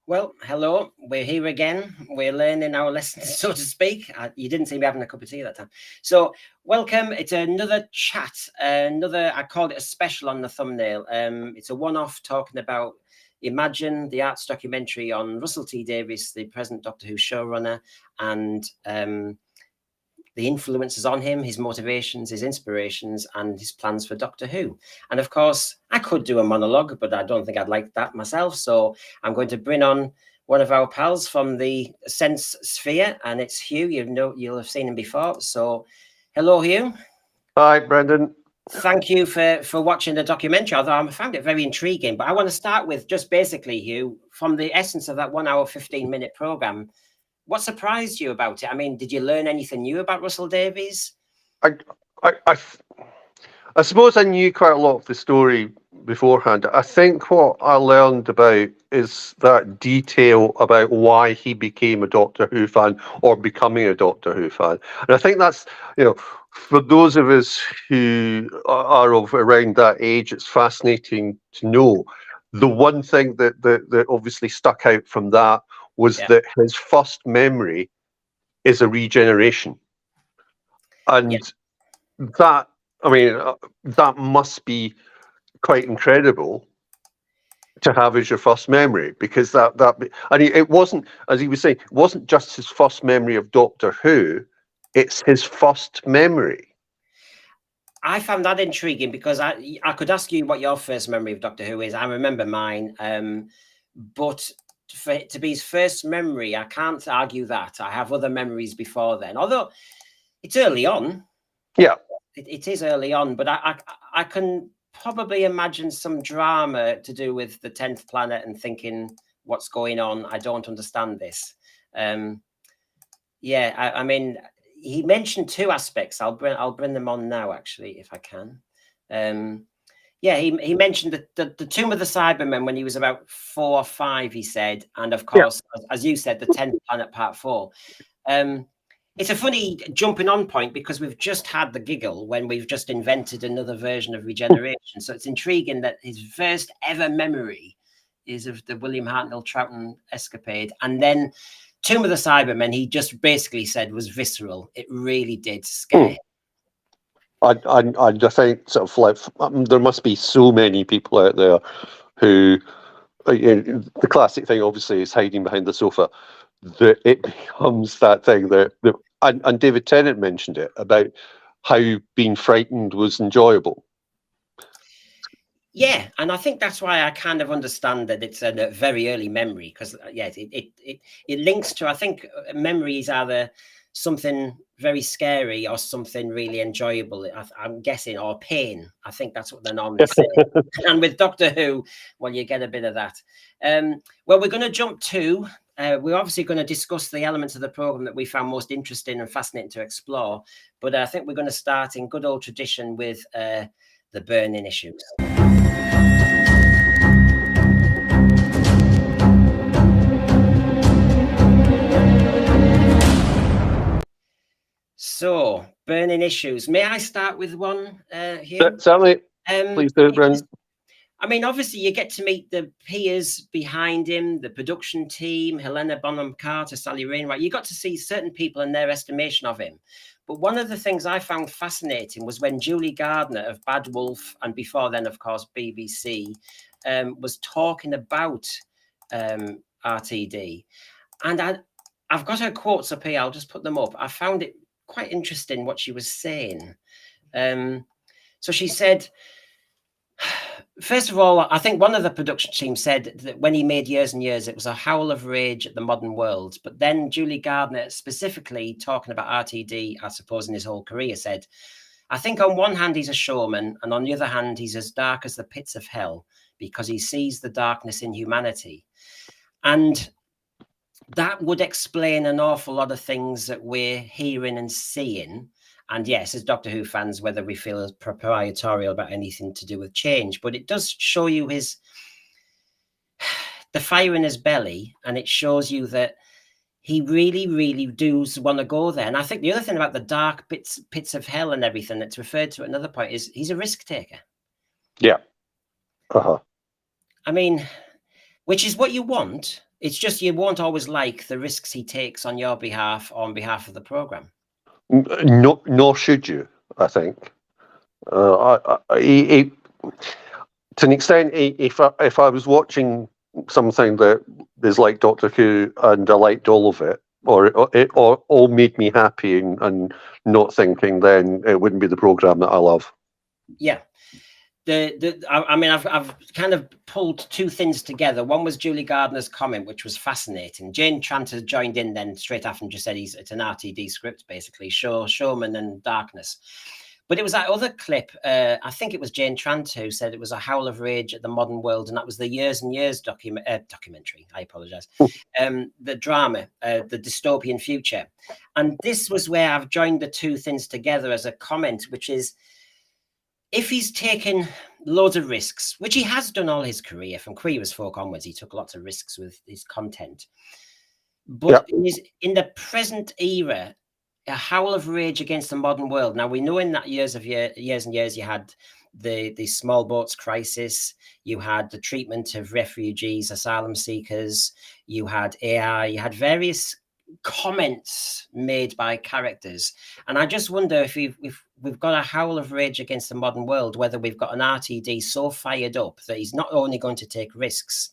Well, hello, we're here again. We're learning our lessons, so to speak. You didn't see me having a cup of tea that time. So welcome. It's another chat, I called it a special on the thumbnail. It's a one-off talking about Imagine, the arts documentary on Russell T Davies, the present Doctor Who showrunner, and the influences on him, his motivations, his inspirations, and his plans for Doctor Who. And of course, I could do a monologue, but I don't think I'd like that myself. So I'm going to bring on one of our pals from the Sense Sphere, and it's Hugh. You'll have seen him before. So hello, Hugh. Hi, Brendan. Thank you for watching the documentary, although I found it very intriguing. But I want to start with just basically, Hugh, from the essence of that 1 hour, 15-minute program. What surprised you about it? I mean, did you learn anything new about Russell Davies? I suppose I knew quite a lot of the story beforehand. I think what I learned about is that detail about why he became a Doctor Who fan or becoming a Doctor Who fan. And I think that's, for those of us who are of around that age, it's fascinating to know. The one thing that obviously stuck out from that was that his first memory is a regeneration. And that must be quite incredible to have as your first memory, because it wasn't, as he was saying, it wasn't just his first memory of Doctor Who, it's his first memory. I found that intriguing because I could ask you what your first memory of Doctor Who is. I remember mine, but for it to be his first memory, I can't argue that. I have other memories before then, although it's early on. Yeah, it is early on, but I can probably imagine some drama to do with the 10th planet and thinking, what's going on? I don't understand this. I mean, he mentioned two aspects. I'll bring them on now, actually, if I can. He mentioned the Tomb of the Cybermen when he was about 4 or 5, he said. And of course, as you said, the 10th planet part 4. It's a funny jumping on point because we've just had the giggle when we've just invented another version of regeneration. So it's intriguing that his first ever memory is of the William Hartnell Troughton escapade. And then Tomb of the Cybermen, he just basically said was visceral. It really did scare him. I just think sort of like there must be so many people out there who, the classic thing obviously is hiding behind the sofa, that it becomes that thing and David Tennant mentioned it about how being frightened was enjoyable. Yeah, and I think that's why I kind of understand that it's a very early memory, because it links to, I think memory is either something very scary or something really enjoyable, I'm guessing, or pain. I think that's what they normally say. And with Doctor Who, well, you get a bit of that. Well, we're going to jump to, we're obviously going to discuss the elements of the program that we found most interesting and fascinating to explore. But I think we're going to start in good old tradition with the burning issues. So, burning issues. May I start with one here? Certainly. Please do it, Brendan. I mean, obviously, you get to meet the peers behind him, the production team, Helena Bonham Carter, Sally Wainwright. You got to see certain people and their estimation of him. But one of the things I found fascinating was when Julie Gardner of Bad Wolf, and before then, of course, BBC, was talking about RTD, and I've got her quotes up here. I'll just put them up. I found it quite interesting what she was saying. So she said, first of all, I think one of the production team said that when he made Years and Years, it was a howl of rage at the modern world. But then Julie Gardner, specifically talking about RTD, I suppose in his whole career, said, I think on one hand, he's a showman, and on the other hand, he's as dark as the pits of hell because he sees the darkness in humanity. And that would explain an awful lot of things that we're hearing and seeing. And yes, as Doctor Who fans, whether we feel as proprietorial about anything to do with change, but it does show you the fire in his belly, and it shows you that he really, really does want to go there. And I think the other thing about the dark pits of hell and everything that's referred to at another point is he's a risk taker. Yeah. I mean, which is what you want. It's just you won't always like the risks he takes on your behalf or on behalf of the program. No, nor should you, I think. To an extent, if I was watching something that is like Doctor Who and I liked all of it, or it all made me happy and not thinking, then it wouldn't be the program that I love. Yeah. I mean, I've kind of pulled two things together. One was Julie Gardner's comment, which was fascinating. Jane Tranter joined in then straight after and just said it's an RTD script, basically, showman and darkness. But it was that other clip, I think it was Jane Tranter who said it was a howl of rage at the modern world, and that was the Years and Years documentary. I apologise. The drama, the dystopian future. And this was where I've joined the two things together as a comment, which is, if he's taken loads of risks, which he has done all his career, from Queer as Folk onwards, he took lots of risks with his content. But in the present era, a howl of rage against the modern world. Now, we know in that Years and Years, you had the small boats crisis, you had the treatment of refugees, asylum seekers, you had AI, you had various comments made by characters. And I just wonder if we've got a howl of rage against the modern world, whether we've got an RTD so fired up that he's not only going to take risks,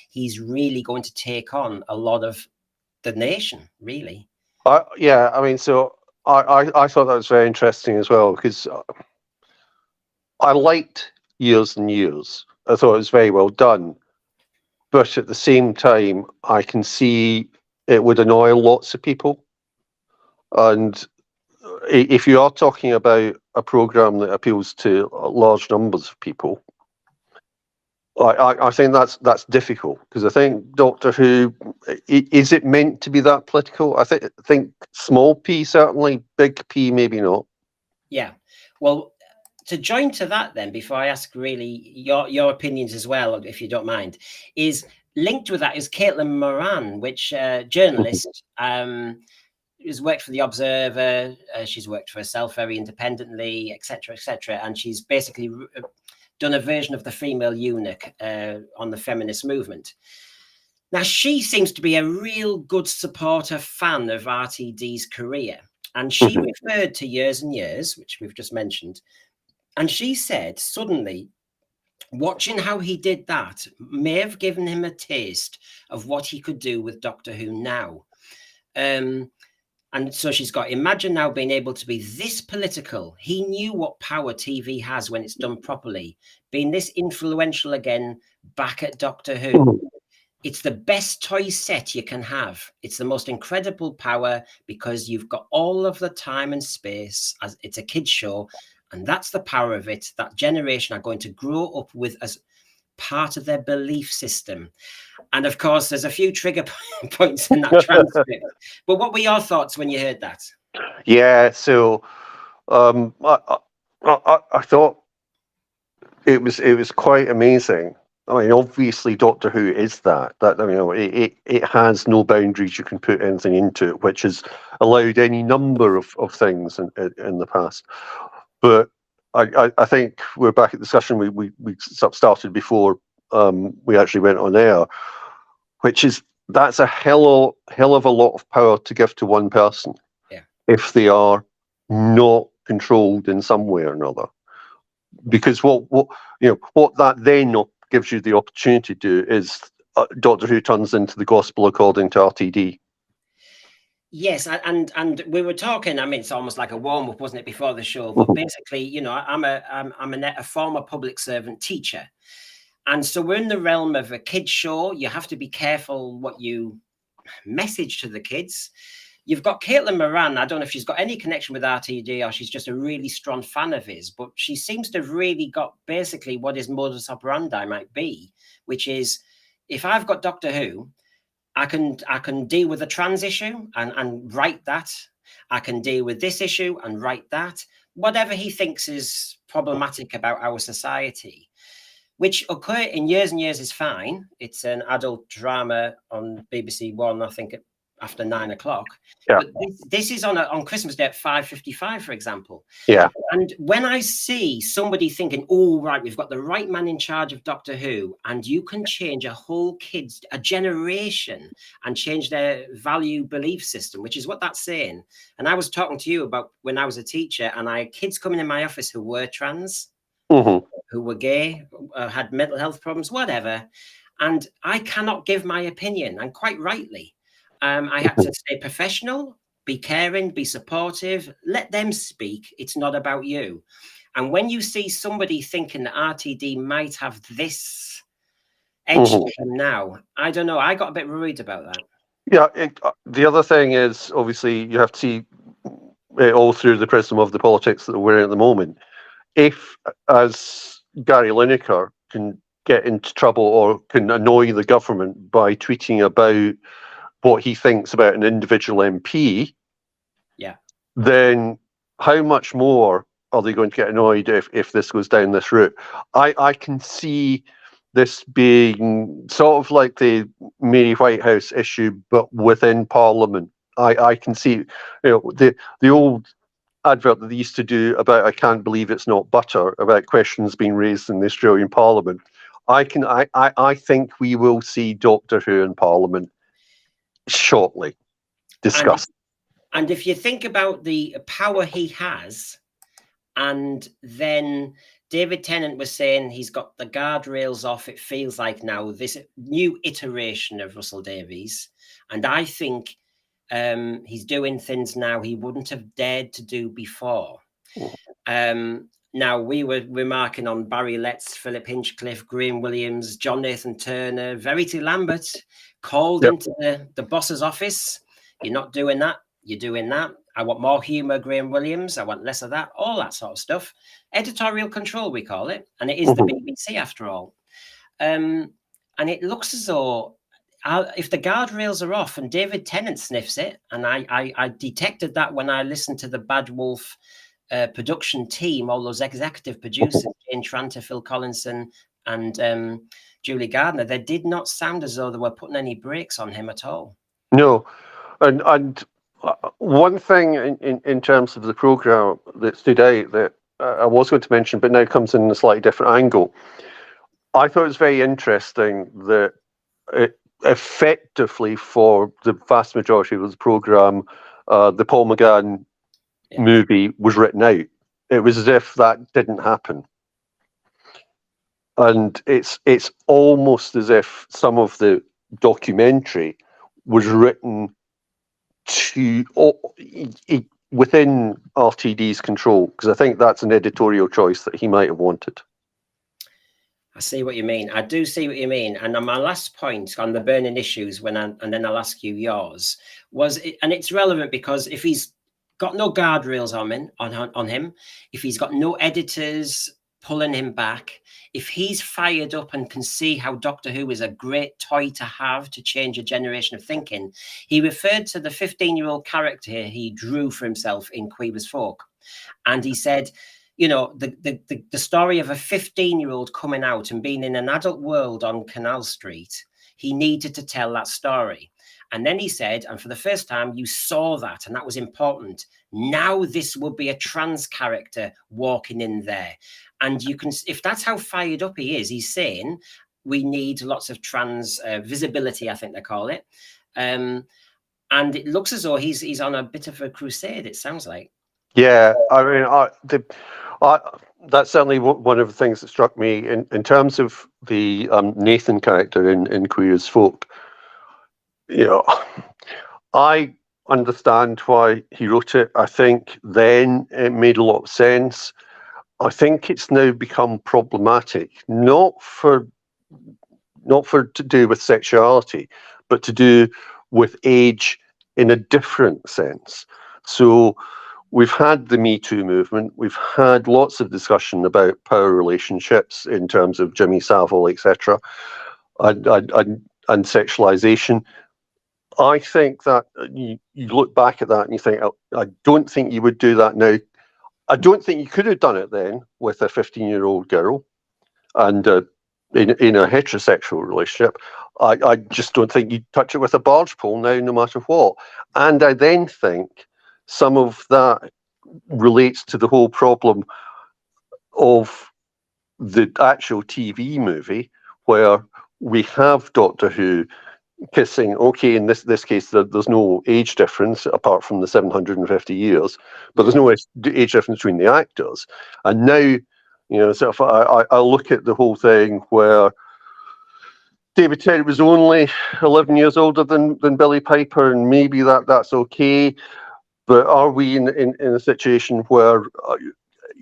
he's really going to take on a lot of the nation, really. Yeah, I mean, so I thought that was very interesting as well, because I liked Years and Years. I thought it was very well done. But at the same time, I can see it would annoy lots of people. And if you are talking about a program that appeals to large numbers of people, I think that's difficult, because I think Doctor Who, is it meant to be that political? I think small p certainly, big P maybe not. Yeah, well, to join to that then, before I ask really your opinions as well, if you don't mind, is linked with that is Caitlin Moran, which journalist, has worked for The Observer, she's worked for herself very independently, etc., and she's basically done a version of the female eunuch on the feminist movement. Now, she seems to be a real good supporter, fan of RTD's career. And she referred to Years and Years, which we've just mentioned. And she said, suddenly, watching how he did that may have given him a taste of what he could do with Doctor Who now. And so she's got, imagine now being able to be this political. He knew what power TV has when it's done properly. Being this influential again, back at Doctor Who. It's the best toy set you can have. It's the most incredible power because you've got all of the time and space. As it's a kid's show, and that's the power of it. That generation are going to grow up with as part of their belief system. And of course, there's a few trigger points in that transcript. But what were your thoughts when you heard that? Yeah, so I thought it was quite amazing. I mean, obviously, Doctor Who is that. That, you know, it has no boundaries. You can put anything into it, which has allowed any number of things in the past. But I think we're back at the discussion we started before we actually went on air, which is that's a hell of a lot of power to give to one person, if they are not controlled in some way or another. Because what that then gives you the opportunity to do is Doctor Who turns into the Gospel according to RTD. Yes, and we were talking. I mean, it's almost like a warm up, wasn't it, before the show? But basically, you know, I'm a former public servant teacher, and so we're in the realm of a kids show. You have to be careful what you message to the kids. You've got Caitlin Moran. I don't know if she's got any connection with RTD or she's just a really strong fan of his, but she seems to have really got basically what his modus operandi might be, which is if I've got Doctor Who, I can deal with the trans issue and write that. I can deal with this issue and write that. Whatever he thinks is problematic about our society, which occur in years and years, is fine. It's an adult drama on BBC One, I think, after 9 o'clock. Yeah. But this is on Christmas Day at 5:55, for example. Yeah. And when I see somebody thinking, oh, right, we've got the right man in charge of Doctor Who, and you can change a generation and change their value belief system, which is what that's saying. And I was talking to you about when I was a teacher, and I had kids coming in my office who were trans, who were gay, had mental health problems, whatever. And I cannot give my opinion, and quite rightly. I had to stay professional, be caring, be supportive, let them speak. It's not about you. And when you see somebody thinking that RTD might have this edge to him now, I don't know. I got a bit worried about that. Yeah. The other thing is, obviously, you have to see it all through the prism of the politics that we're in at the moment. If, as Gary Lineker, can get into trouble or can annoy the government by tweeting about what he thinks about an individual MP, then how much more are they going to get annoyed if this goes down this route? I can see this being sort of like the Mary Whitehouse issue, but within Parliament. I can see, the old advert that they used to do about "I can't believe it's not butter" about questions being raised in the Australian Parliament. I think we will see Doctor Who in Parliament shortly discussed. And if you think about the power he has, and then David Tennant was saying he's got the guardrails off, it feels like now, this new iteration of Russell Davies. And I think he's doing things now he wouldn't have dared to do before. Now, we were remarking on Barry Letts, Philip Hinchcliffe, Graham Williams, John Nathan Turner, Verity Lambert called into the boss's office. You're not doing that. You're doing that. I want more humour, Graham Williams. I want less of that. All that sort of stuff. Editorial control, we call it. And it is the BBC, after all. And it looks as though if the guardrails are off, and David Tennant sniffs it, and I detected that when I listened to the Bad Wolf production team, all those executive producers, Jane Tranter, Phil Collinson, and Julie Gardner, they did not sound as though they were putting any brakes on him at all. No, and one thing in terms of the programme that stood out that I was going to mention, but now comes in a slightly different angle. I thought it was very interesting that it effectively, for the vast majority of the programme, the Paul McGann movie was written out. It was as if that didn't happen. And it's almost as if some of the documentary was written within RTD's control, because I think that's an editorial choice that he might have wanted. I see what you mean. I do see what you mean. And on my last point on the burning issues, and then I'll ask you yours, and it's relevant because if he's got no guardrails on him, if he's got no editors pulling him back, if he's fired up and can see how Doctor Who is a great toy to have to change a generation of thinking, he referred to the 15-year-old character he drew for himself in Queeber's Folk. And he said, the story of a 15-year-old coming out and being in an adult world on Canal Street, he needed to tell that story. And then he said, and for the first time, you saw that, and that was important. Now this would be a trans character walking in there. And you can, if that's how fired up he is, he's saying we need lots of trans visibility, I think they call it. And it looks as though he's on a bit of a crusade, it sounds like. Yeah, I mean, that's certainly one of the things that struck me in terms of the Nathan character in Queer as Folk. You know, I understand why he wrote it. I think then it made a lot of sense. I think it's now become problematic, not for to do with sexuality, but to do with age in a different sense. So we've had the Me Too movement. We've had lots of discussion about power relationships in terms of Jimmy Savile, etc., and sexualization. I think that you look back at that and you think, I don't think you would do that now. I don't think you could have done it then with a 15-year-old girl and in a heterosexual relationship. I just don't think you'd touch it with a barge pole now, no matter what. And I then think some of that relates to the whole problem of the actual TV movie, where we have Doctor Who kissing. Okay, in this case, there's no age difference apart from the 750 years, but there's no age difference between the actors. And now, you know, so if I look at the whole thing where David Tennant was only 11 years older than Billie Piper, and maybe that's okay. But are we in a situation where,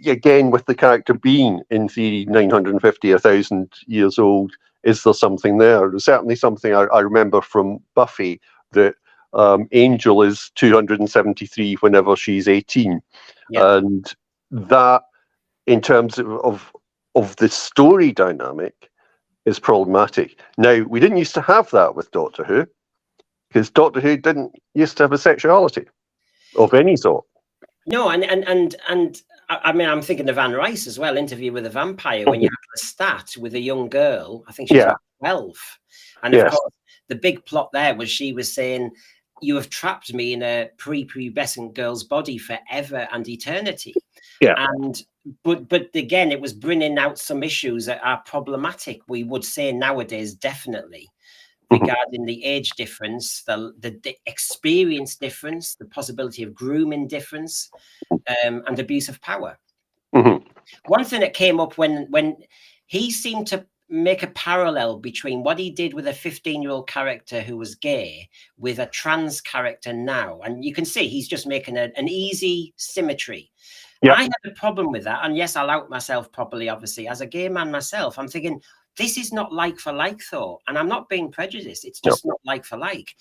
again, with the character being in theory 950, 1,000 years old, is there something there? There's certainly something I remember from Buffy that Angel is 273 whenever she's 18, and that, in terms of the story dynamic, is problematic. Now, we didn't used to have that with Doctor Who, because Doctor Who didn't used to have a sexuality of any sort. No, and I mean, I'm thinking of Anne Rice as well, Interview with a Vampire, when you have the stat with a young girl, I think she's 12. And of course, the big plot there was she was saying, you have trapped me in a prepubescent girl's body forever and eternity. Yeah. But again, it was bringing out some issues that are problematic, we would say nowadays, definitely, regarding the age difference, the experience difference, the possibility of grooming difference, and abuse of power. One thing that came up when he seemed to make a parallel between what he did with a 15-year-old character who was gay with a trans character now, and you can see he's just making an easy symmetry. I had a problem with that, and yes, I'll out myself properly, obviously, as a gay man myself. I'm thinking, this is not like for like, though, and I'm not being prejudiced. It's just not like for like.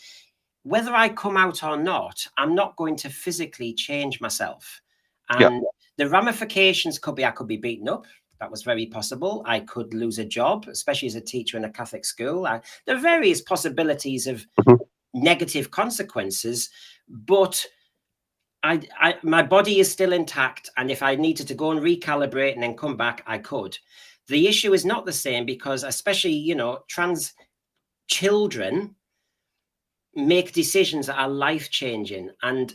Whether I come out or not, I'm not going to physically change myself. And the ramifications could be, I could be beaten up. That was very possible. I could lose a job, especially as a teacher in a Catholic school. There are various possibilities of negative consequences, but my body is still intact. And if I needed to go and recalibrate and then come back, I could. The issue is not the same, because especially, you know, trans children make decisions that are life-changing. And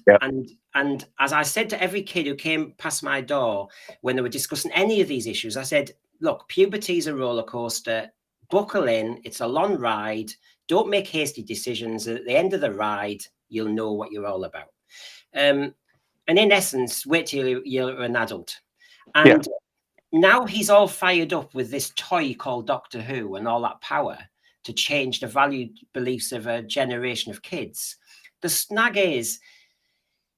as I said to every kid who came past my door when they were discussing any of these issues, I said, look, puberty is a roller coaster. Buckle in. It's a long ride. Don't make hasty decisions. At the end of the ride, you'll know what you're all about. And in essence, wait till you're an adult. And now he's all fired up with this toy called Doctor Who and all that power to change the valued beliefs of a generation of kids. The snag is,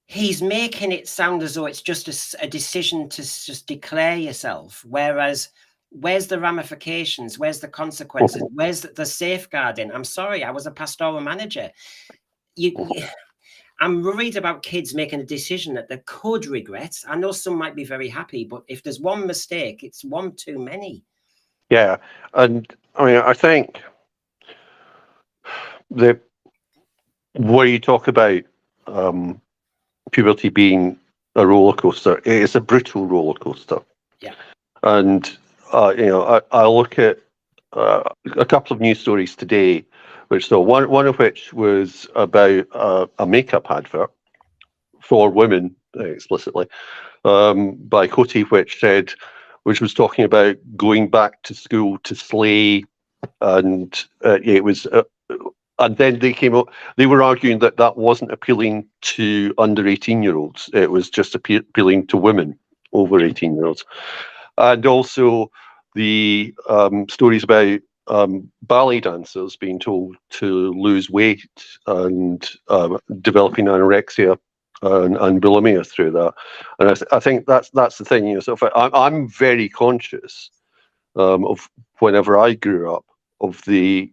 he's making it sound as though it's just a decision to just declare yourself, whereas where's the ramifications? Where's the consequences? Where's the safeguarding? I'm sorry, I was a pastoral manager. I'm worried about kids making a decision that they could regret. I know some might be very happy, but if there's one mistake, it's one too many. Yeah, and I mean, I think where you talk about puberty being a roller coaster, it's a brutal roller coaster. Yeah, and you know, I look at a couple of news stories today, which one of which was about a makeup advert for women explicitly by Coty, which was talking about going back to school to slay, and it was. And then they were arguing that wasn't appealing to under 18-year-olds. It was just appealing to women over 18-year-olds. and also the stories about ballet dancers being told to lose weight and developing anorexia and bulimia through that. And I think that's the thing. You know, so I'm very conscious of whenever I grew up of the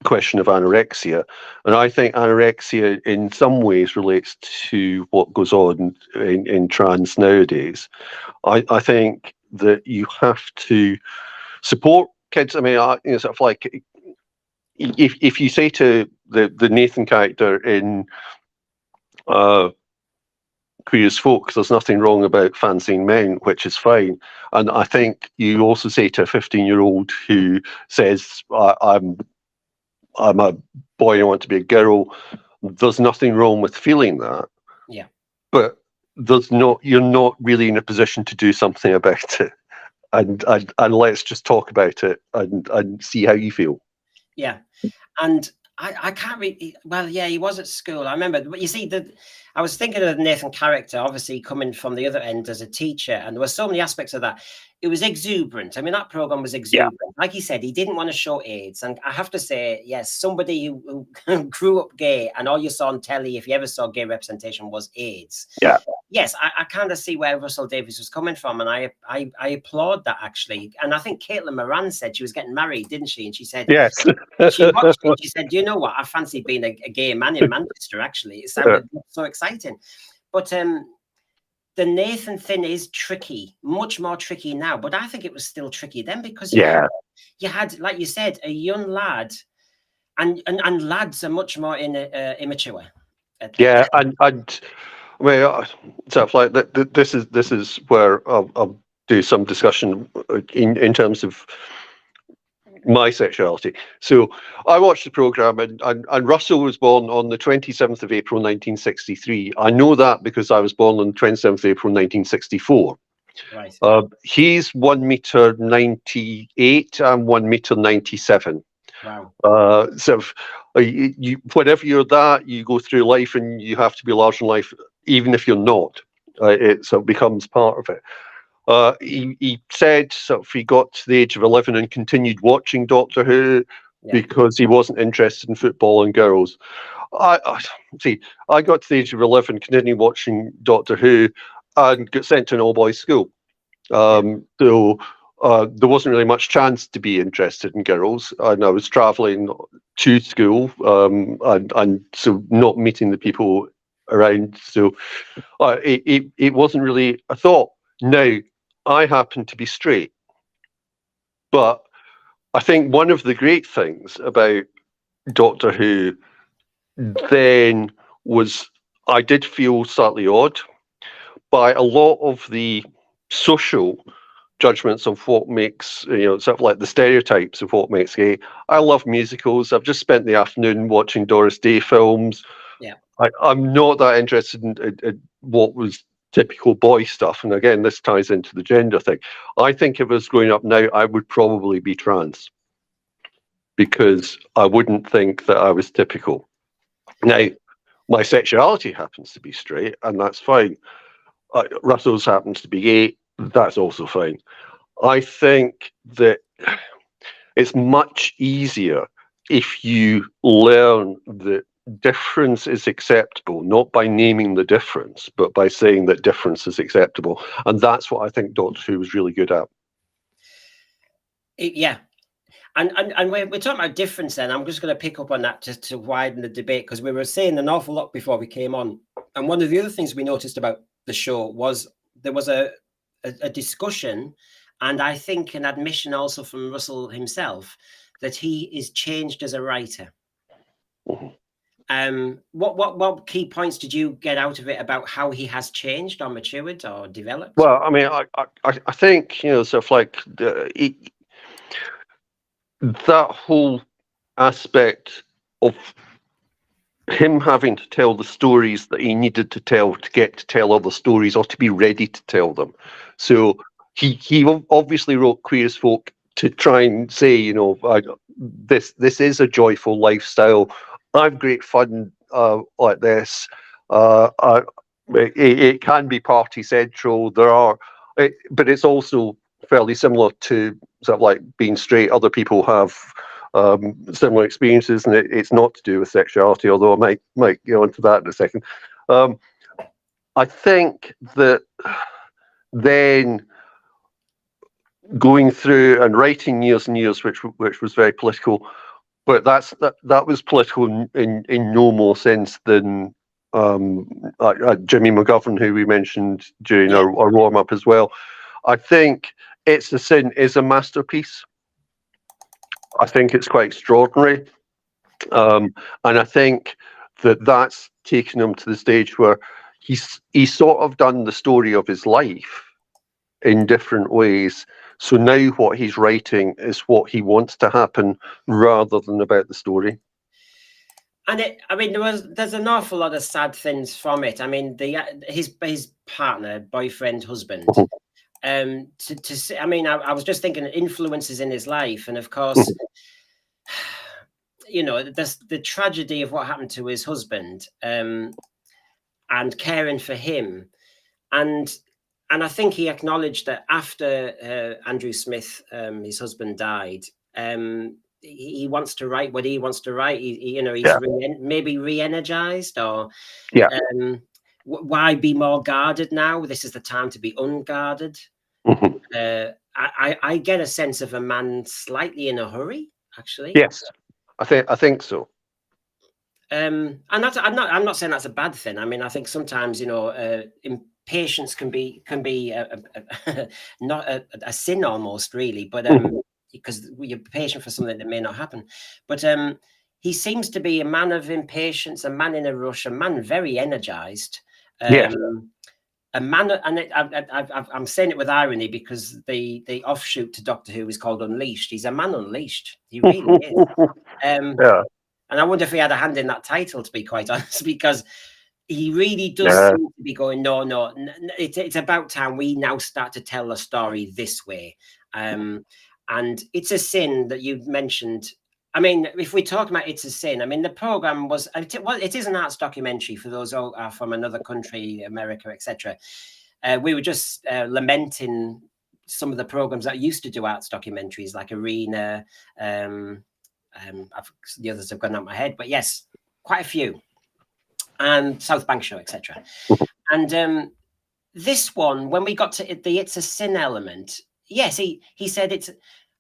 question of anorexia, and I think anorexia in some ways relates to what goes on in trans nowadays. I think that you have to support kids. I mean, you know, sort of like if you say to the Nathan character in Queer as Folk, there's nothing wrong about fancying men, which is fine. And I think you also say to a 15-year-old who says, I'm a boy, I want to be a girl, there's nothing wrong with feeling that. Yeah. But you're not really in a position to do something about it. And let's just talk about it and see how you feel. Yeah. And I can't really, well, yeah, he was at school. I remember, but you see, I was thinking of Nathan character, obviously coming from the other end as a teacher, and there were so many aspects of that. It was exuberant. I mean, that program was exuberant. Yeah. Like he said, he didn't want to show AIDS. And I have to say, yes, somebody who grew up gay and all you saw on telly, if you ever saw gay representation, was AIDS. Yeah. Yes, I kind of see where Russell Davies was coming from, and I applaud that, actually. And I think Caitlin Moran said she was getting married, didn't she? And she said, yes. She watched it. She said, "Do you know what? I fancy being a gay man in Manchester. Actually, it sounded so exciting." But the Nathan thing is tricky, much more tricky now. But I think it was still tricky then because you had, like you said, a young lad, and lads are much more immature. Yeah, and I mean, so like this is where I'll do some discussion in terms of my sexuality. So I watched the program, and Russell was born on the 27th of April 1963. I know that because I was born on the 27th of April 1964. Right. He's 1 meter 98. I'm 1 meter 97. Wow. So whenever you're that, you go through life and you have to be large in life, even if you're not. It becomes part of it. He said he got to the age of 11 and continued watching Doctor Who because he wasn't interested in football and girls. I got to the age of 11, continued watching Doctor Who, and got sent to an all-boys school. So there wasn't really much chance to be interested in girls, and I was travelling to school, and so not meeting the people around. So it wasn't really a thought. Now, I happen to be straight, but I think one of the great things about Doctor Who then was I did feel slightly odd by a lot of the social judgments of what makes, sort of like the stereotypes of what makes gay. I love musicals. I've just spent the afternoon watching Doris Day films. Yeah, I'm not that interested in what was typical boy stuff. And again, this ties into the gender thing. I think if I was growing up now, I would probably be trans because I wouldn't think that I was typical. Now, my sexuality happens to be straight, and that's fine. Russell's happens to be gay. That's also fine. I think that it's much easier if you learn that difference is acceptable, not by naming the difference, but by saying that difference is acceptable. And that's what I think Doctor Who was really good at. Yeah. And we're talking about difference then. I'm just going to pick up on that just to widen the debate, because we were saying an awful lot before we came on. And one of the other things we noticed about the show was there was a discussion, and I think an admission also from Russell himself, that he is changed as a writer. Mm-hmm. What key points did you get out of it about how he has changed or matured or developed? Well, I mean, I think, sort of like that whole aspect of him having to tell the stories that he needed to tell to get to tell other stories or to be ready to tell them. So he obviously wrote Queer as Folk to try and say, this is a joyful lifestyle. I've great fun like this. It can be party central. There are but it's also fairly similar to sort of like being straight. Other people have similar experiences, and it's not to do with sexuality. Although I might get onto that in a second. I think that then going through and writing years and years, which was very political, but that was political in no more sense than Jimmy McGovern, who we mentioned during our warm up as well. I think It's a Sin is a masterpiece. I think it's quite extraordinary, and I think that's taken him to the stage where he's sort of done the story of his life in different ways. So now what he's writing is what he wants to happen rather than about the story. And there's an awful lot of sad things from it. I mean, his partner, boyfriend, husband. I was just thinking influences in his life, and of course, the tragedy of what happened to his husband, and caring for him, and I think he acknowledged that after Andrew Smith, his husband, died, he wants to write what he wants to write. He's maybe re-energized, or why be more guarded now? This is the time to be unguarded. I get a sense of a man slightly in a hurry, actually. Yes, I think so. And I'm not saying that's a bad thing. I mean, I think sometimes impatience can be not a sin almost, really, but because you're patient for something that may not happen. But he seems to be a man of impatience, a man in a rush, a man very energized. A man, and I'm saying it with irony because the offshoot to Doctor Who is called Unleashed. He's a man unleashed. He really is. And I wonder if he had a hand in that title, to be quite honest, because he really does seem to be going, no, it's about time we now start to tell a story this way. And It's a Sin that you mentioned. I mean, if we talk about It's a Sin, I mean, the program it is an arts documentary for those who are from another country, America, etc. We were just lamenting some of the programs that used to do arts documentaries, like Arena. The others have gone out of my head, but yes, quite a few, and South Bank Show, etc. And this one, when we got to the It's a Sin element, yes, he said it's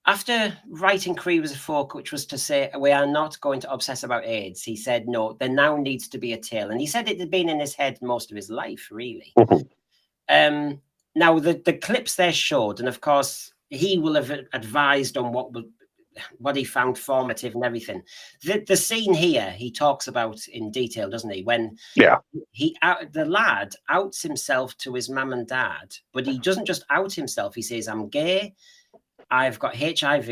after writing Cree Was a Folk, which was to say we are not going to obsess about AIDS. He said no, there now needs to be a tale, and he said it had been in his head most of his life, really. Now the clips there showed, and of course he will have advised on what he found formative and everything. The scene here he talks about in detail, doesn't he? When the lad outs himself to his mum and dad, but he doesn't just out himself. He says, "I'm gay, I've got HIV,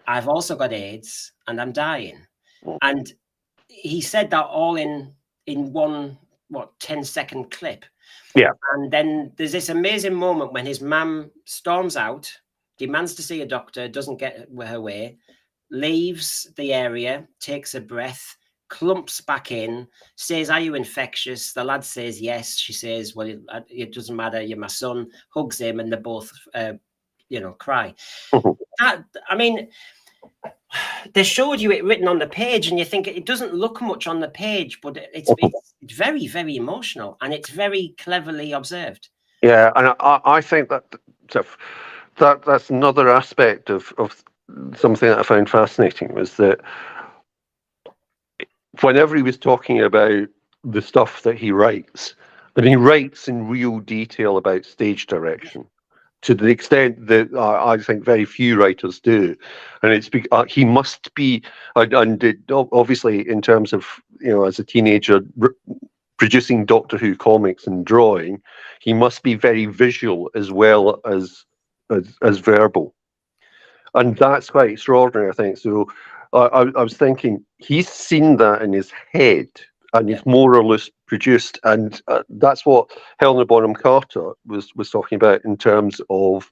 I've also got AIDS, and I'm dying." And he said that all in one 10-second clip. And then there's this amazing moment when his mum storms out, demands to see a doctor, doesn't get her way, leaves the area, takes a breath, clumps back in, says, "Are you infectious?" The lad says yes. She says, "Well, it doesn't matter, you're my son," hugs him, and they both cry. They showed you it written on the page, and you think it doesn't look much on the page, but it's very, very emotional, and it's very cleverly observed. Yeah, and I think that's another aspect of something that I found fascinating, was that whenever he was talking about the stuff that he writes, and he writes in real detail about stage direction, to the extent that I think very few writers do, and it's he must be, and obviously in terms of as a teenager producing Doctor Who comics and drawing, he must be very visual as well as verbal, and that's quite extraordinary, I think. So I was thinking he's seen that in his head, and he's more or less produced, and that's what Helena Bonham Carter was talking about in terms of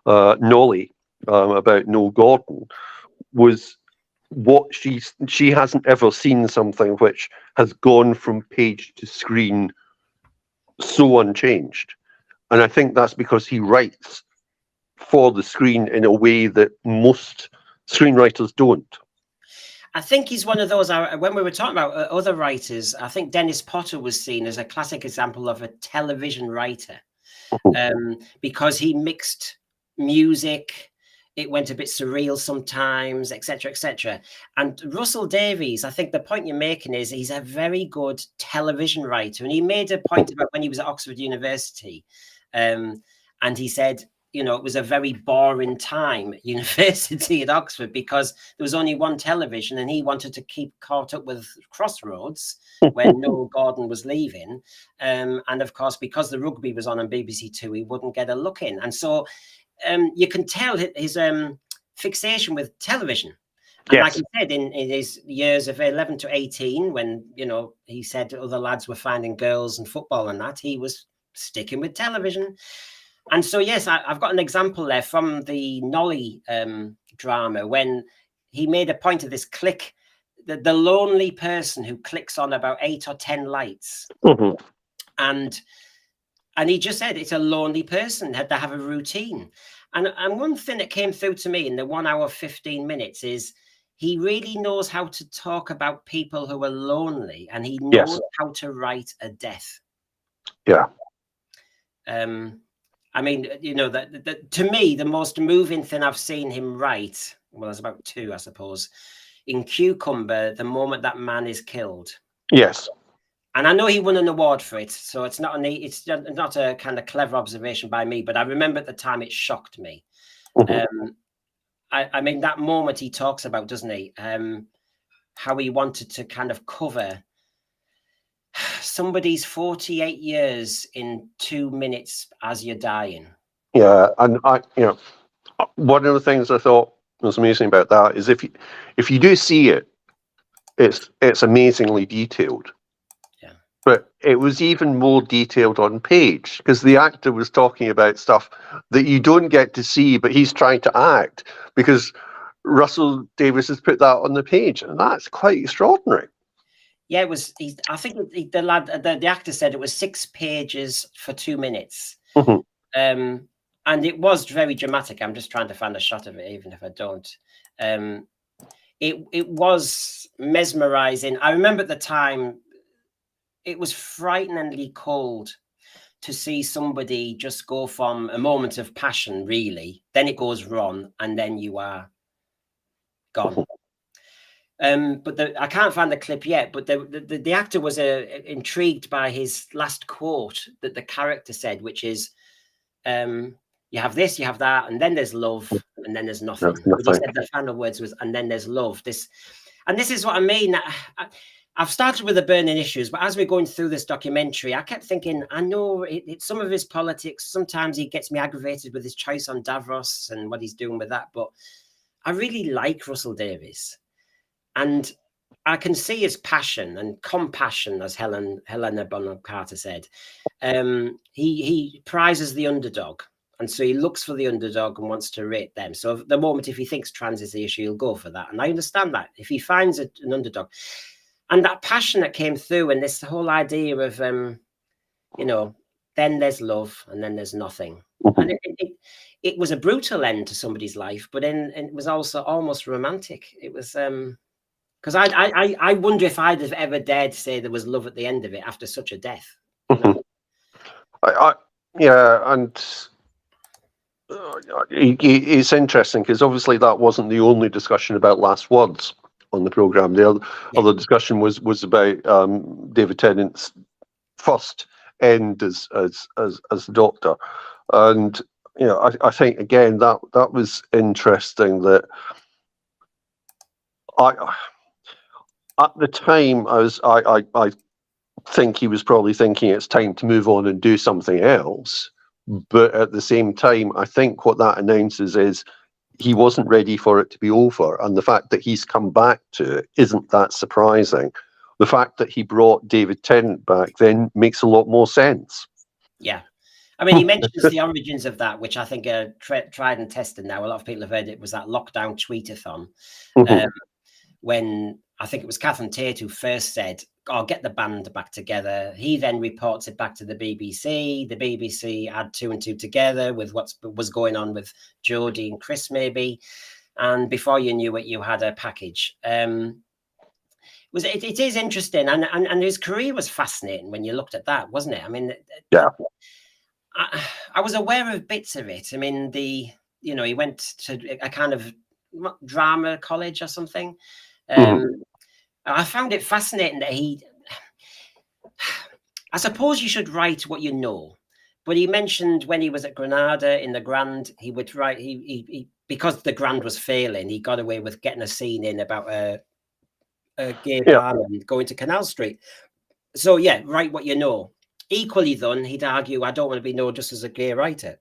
Nolly, about Noel Gordon, was what she hasn't ever seen something which has gone from page to screen so unchanged. And I think that's because he writes for the screen in a way that most screenwriters don't. I think he's one of those, when we were talking about other writers, I think Dennis Potter was seen as a classic example of a television writer, because he mixed music, it went a bit surreal sometimes, etc., etc. And Russell Davies, I think the point you're making is he's a very good television writer. And he made a point about when he was at Oxford University, and he said, you know, it was a very boring time at university at Oxford because there was only one television and he wanted to keep caught up with Crossroads when Noel Gordon was leaving. And of course, because the rugby was on BBC Two, he wouldn't get a look in. And so you can tell his fixation with television. And like he said, in his years of 11 to 18, when, you know, he said other lads were finding girls and football and that, he was sticking with television. And so, yes, I've got an example there from the Nolly drama when he made a point of this click, the lonely person who clicks on about 8 or 10 lights. And he just said it's a lonely person, had to have a routine. And one thing that came through to me in the 1 hour, 15 minutes is he really knows how to talk about people who are lonely, and he knows how to write a death. Yeah. I mean, you know, that to me, the most moving thing I've seen him write, well, there's about 2, I suppose, in Cucumber, the moment that man is killed. Yes. And I know he won an award for it, so it's not a kind of clever observation by me, but I remember at the time it shocked me. I mean, that moment he talks about, doesn't he? How he wanted to kind of cover somebody's 48 years in 2 minutes as you're dying. Yeah, and one of the things I thought was amazing about that is if you do see it, it's amazingly detailed. Yeah. But it was even more detailed on page because the actor was talking about stuff that you don't get to see, but he's trying to act because Russell Davies has put that on the page, and that's quite extraordinary. Yeah, it was. I think the actor said it was 6 pages for 2 minutes, and it was very dramatic. I'm just trying to find a shot of it, even if I don't. It was mesmerizing. I remember at the time, it was frighteningly cold to see somebody just go from a moment of passion, really, then it goes wrong, and then you are gone. But I can't find the clip yet, but the actor was intrigued by his last quote that the character said, which is, you have this, you have that, and then there's love, and then there's nothing. But he said the final words was, and then there's love. This is what I mean. I've started with the burning issues, but as we're going through this documentary, I kept thinking, I know some of his politics, sometimes he gets me aggravated with his choice on Davros and what he's doing with that, but I really like Russell Davies. And I can see his passion and compassion, as Helena Bonham Carter said. He prizes the underdog. And so he looks for the underdog and wants to rate them. So at the moment, if he thinks trans is the issue, he'll go for that. And I understand that. If he finds an underdog. And that passion that came through, and this whole idea of, you know, then there's love and then there's nothing. And it was a brutal end to somebody's life, but then it was also almost romantic. It was... because I wonder if I'd have ever dared to say there was love at the end of it after such a death. You know? Yeah, and it's interesting because obviously that wasn't the only discussion about last words on the programme. The other discussion was about David Tennant's first end as the Doctor, and you know I think again that was interesting. That at the time I think he was probably thinking it's time to move on and do something else. But at the same time, I think what that announces is he wasn't ready for it to be over. And the fact that he's come back to it isn't that surprising. The fact that he brought David Tennant back then makes a lot more sense. Yeah. I mean, he mentions the origins of that, which I think are tried and tested now. A lot of people have heard it was that lockdown tweetathon when I think it was Catherine Tate who first said, "Oh, get the band back together." He then reports it back to the BBC. The BBC add 2 and 2 together with what was going on with Jodie and Chris, maybe. And before you knew it, you had a package. It is interesting, and his career was fascinating when you looked at that, wasn't it? I mean, Yeah. I was aware of bits of it. I mean, he went to a kind of drama college or something. I found it fascinating that I suppose you should write what you know, but he mentioned when he was at Granada in the Grand, he would write, he because the Grand was failing, he got away with getting a scene in about a gay barman going to Canal Street. So yeah, write what you know. Equally done, he'd argue, I don't want to be known just as a gay writer.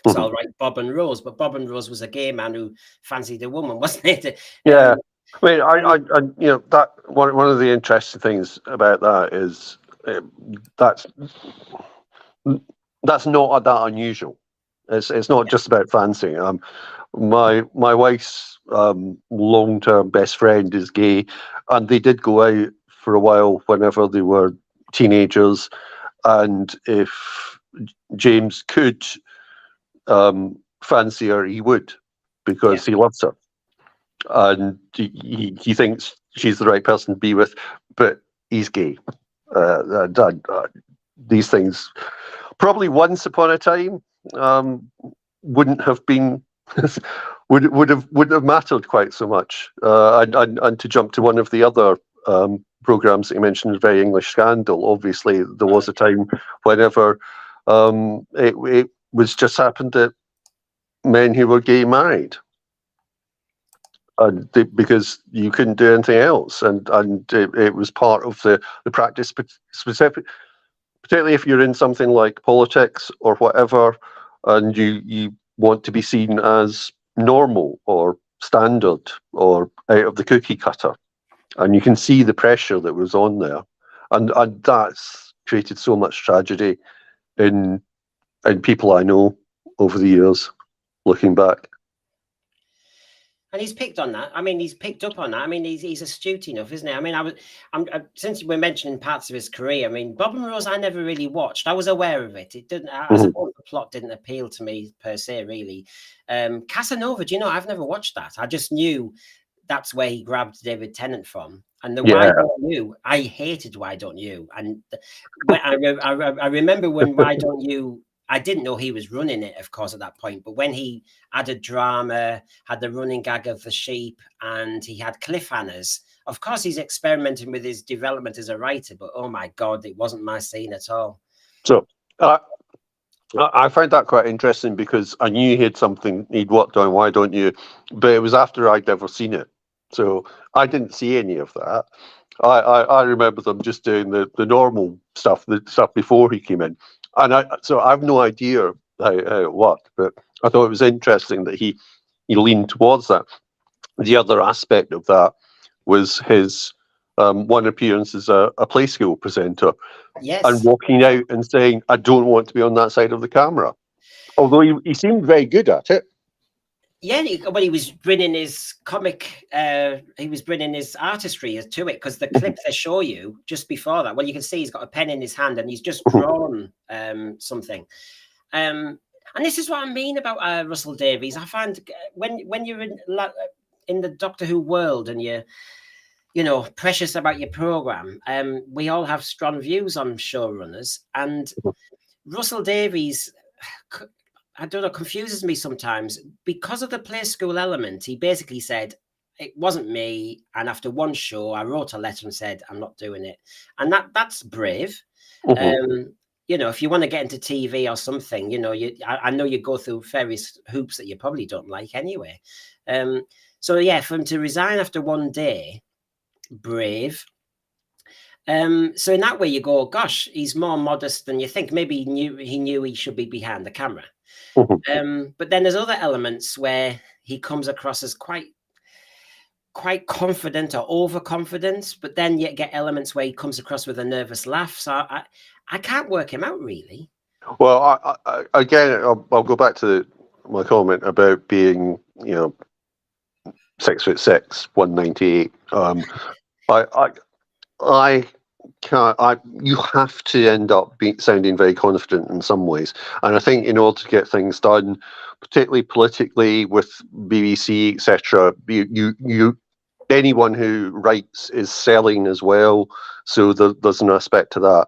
So I'll write Bob and Rose, but Bob and Rose was a gay man who fancied a woman, wasn't it? Yeah. I mean, I that one of the interesting things about that is that's not that unusual. It's not just about fancying. My wife's long-term best friend is gay, and they did go out for a while whenever they were teenagers. And if James could fancy her, he would, because he loves her, and he thinks she's the right person to be with. But he's gay. These things, probably once upon a time, wouldn't have been wouldn't have mattered quite so much. And to jump to one of the other programs that you mentioned, Very English Scandal. Obviously, there was a time whenever it was just happened that men who were gay married, and because you couldn't do anything else, and it was part of the practice, specific. Particularly if you're in something like politics or whatever, and you want to be seen as normal or standard or out of the cookie cutter, and you can see the pressure that was on there, and that's created so much tragedy in people I know over the years, looking back. And he's picked on that. I mean, he's picked up on that. I mean, he's astute enough, isn't he? I mean, since we're mentioning parts of his career, I mean, Bob and Rose, I never really watched. I was aware of it. It didn't. I suppose the plot didn't appeal to me per se, really. Casanova, do you know? I've never watched that. I just knew that's where he grabbed David Tennant from. And the Why Don't You? I hated Why Don't You? And I remember when Why Don't You? I didn't know he was running it, of course, at that point. But when he added drama, had the running gag of the sheep, and he had cliffhangers, of course, he's experimenting with his development as a writer. But oh my God, it wasn't my scene at all. So I find that quite interesting, because I knew he had something he'd worked on. Why Don't You? But it was after I'd never seen it, so I didn't see any of that. I remember them just doing the normal stuff, the stuff before he came in. And so I have no idea how it worked, but I thought it was interesting that he leaned towards that. The other aspect of that was his one appearance as a play school presenter, and walking out and saying, "I don't want to be on that side of the camera," although he seemed very good at it. Yeah, but he was bringing his comic, he was bringing his artistry to it, because the clip they show you just before that, well, you can see he's got a pen in his hand and he's just drawn something. And this is what I mean about Russell Davies. I find when you're in the Doctor Who world and you're, precious about your program, we all have strong views on showrunners, and Russell Davies, I don't know, confuses me sometimes because of the play school element. He basically said, it wasn't me. And after one show, I wrote a letter and said, I'm not doing it. And that's brave. If you want to get into TV or something, I know you go through various hoops that you probably don't like anyway. So yeah, for him to resign after one day, brave. So in that way you go, gosh, he's more modest than you think. Maybe he knew he should be behind the camera. But then there's other elements where he comes across as quite confident or overconfident, but then you get elements where he comes across with a nervous laugh. So I can't work him out, really. Well, I'll go back to my comment about being, 6'6", 198. I can't. You have to end up sounding very confident in some ways, and I think in order to get things done, particularly politically with BBC, etc., you anyone who writes is selling as well. So there's an aspect to that.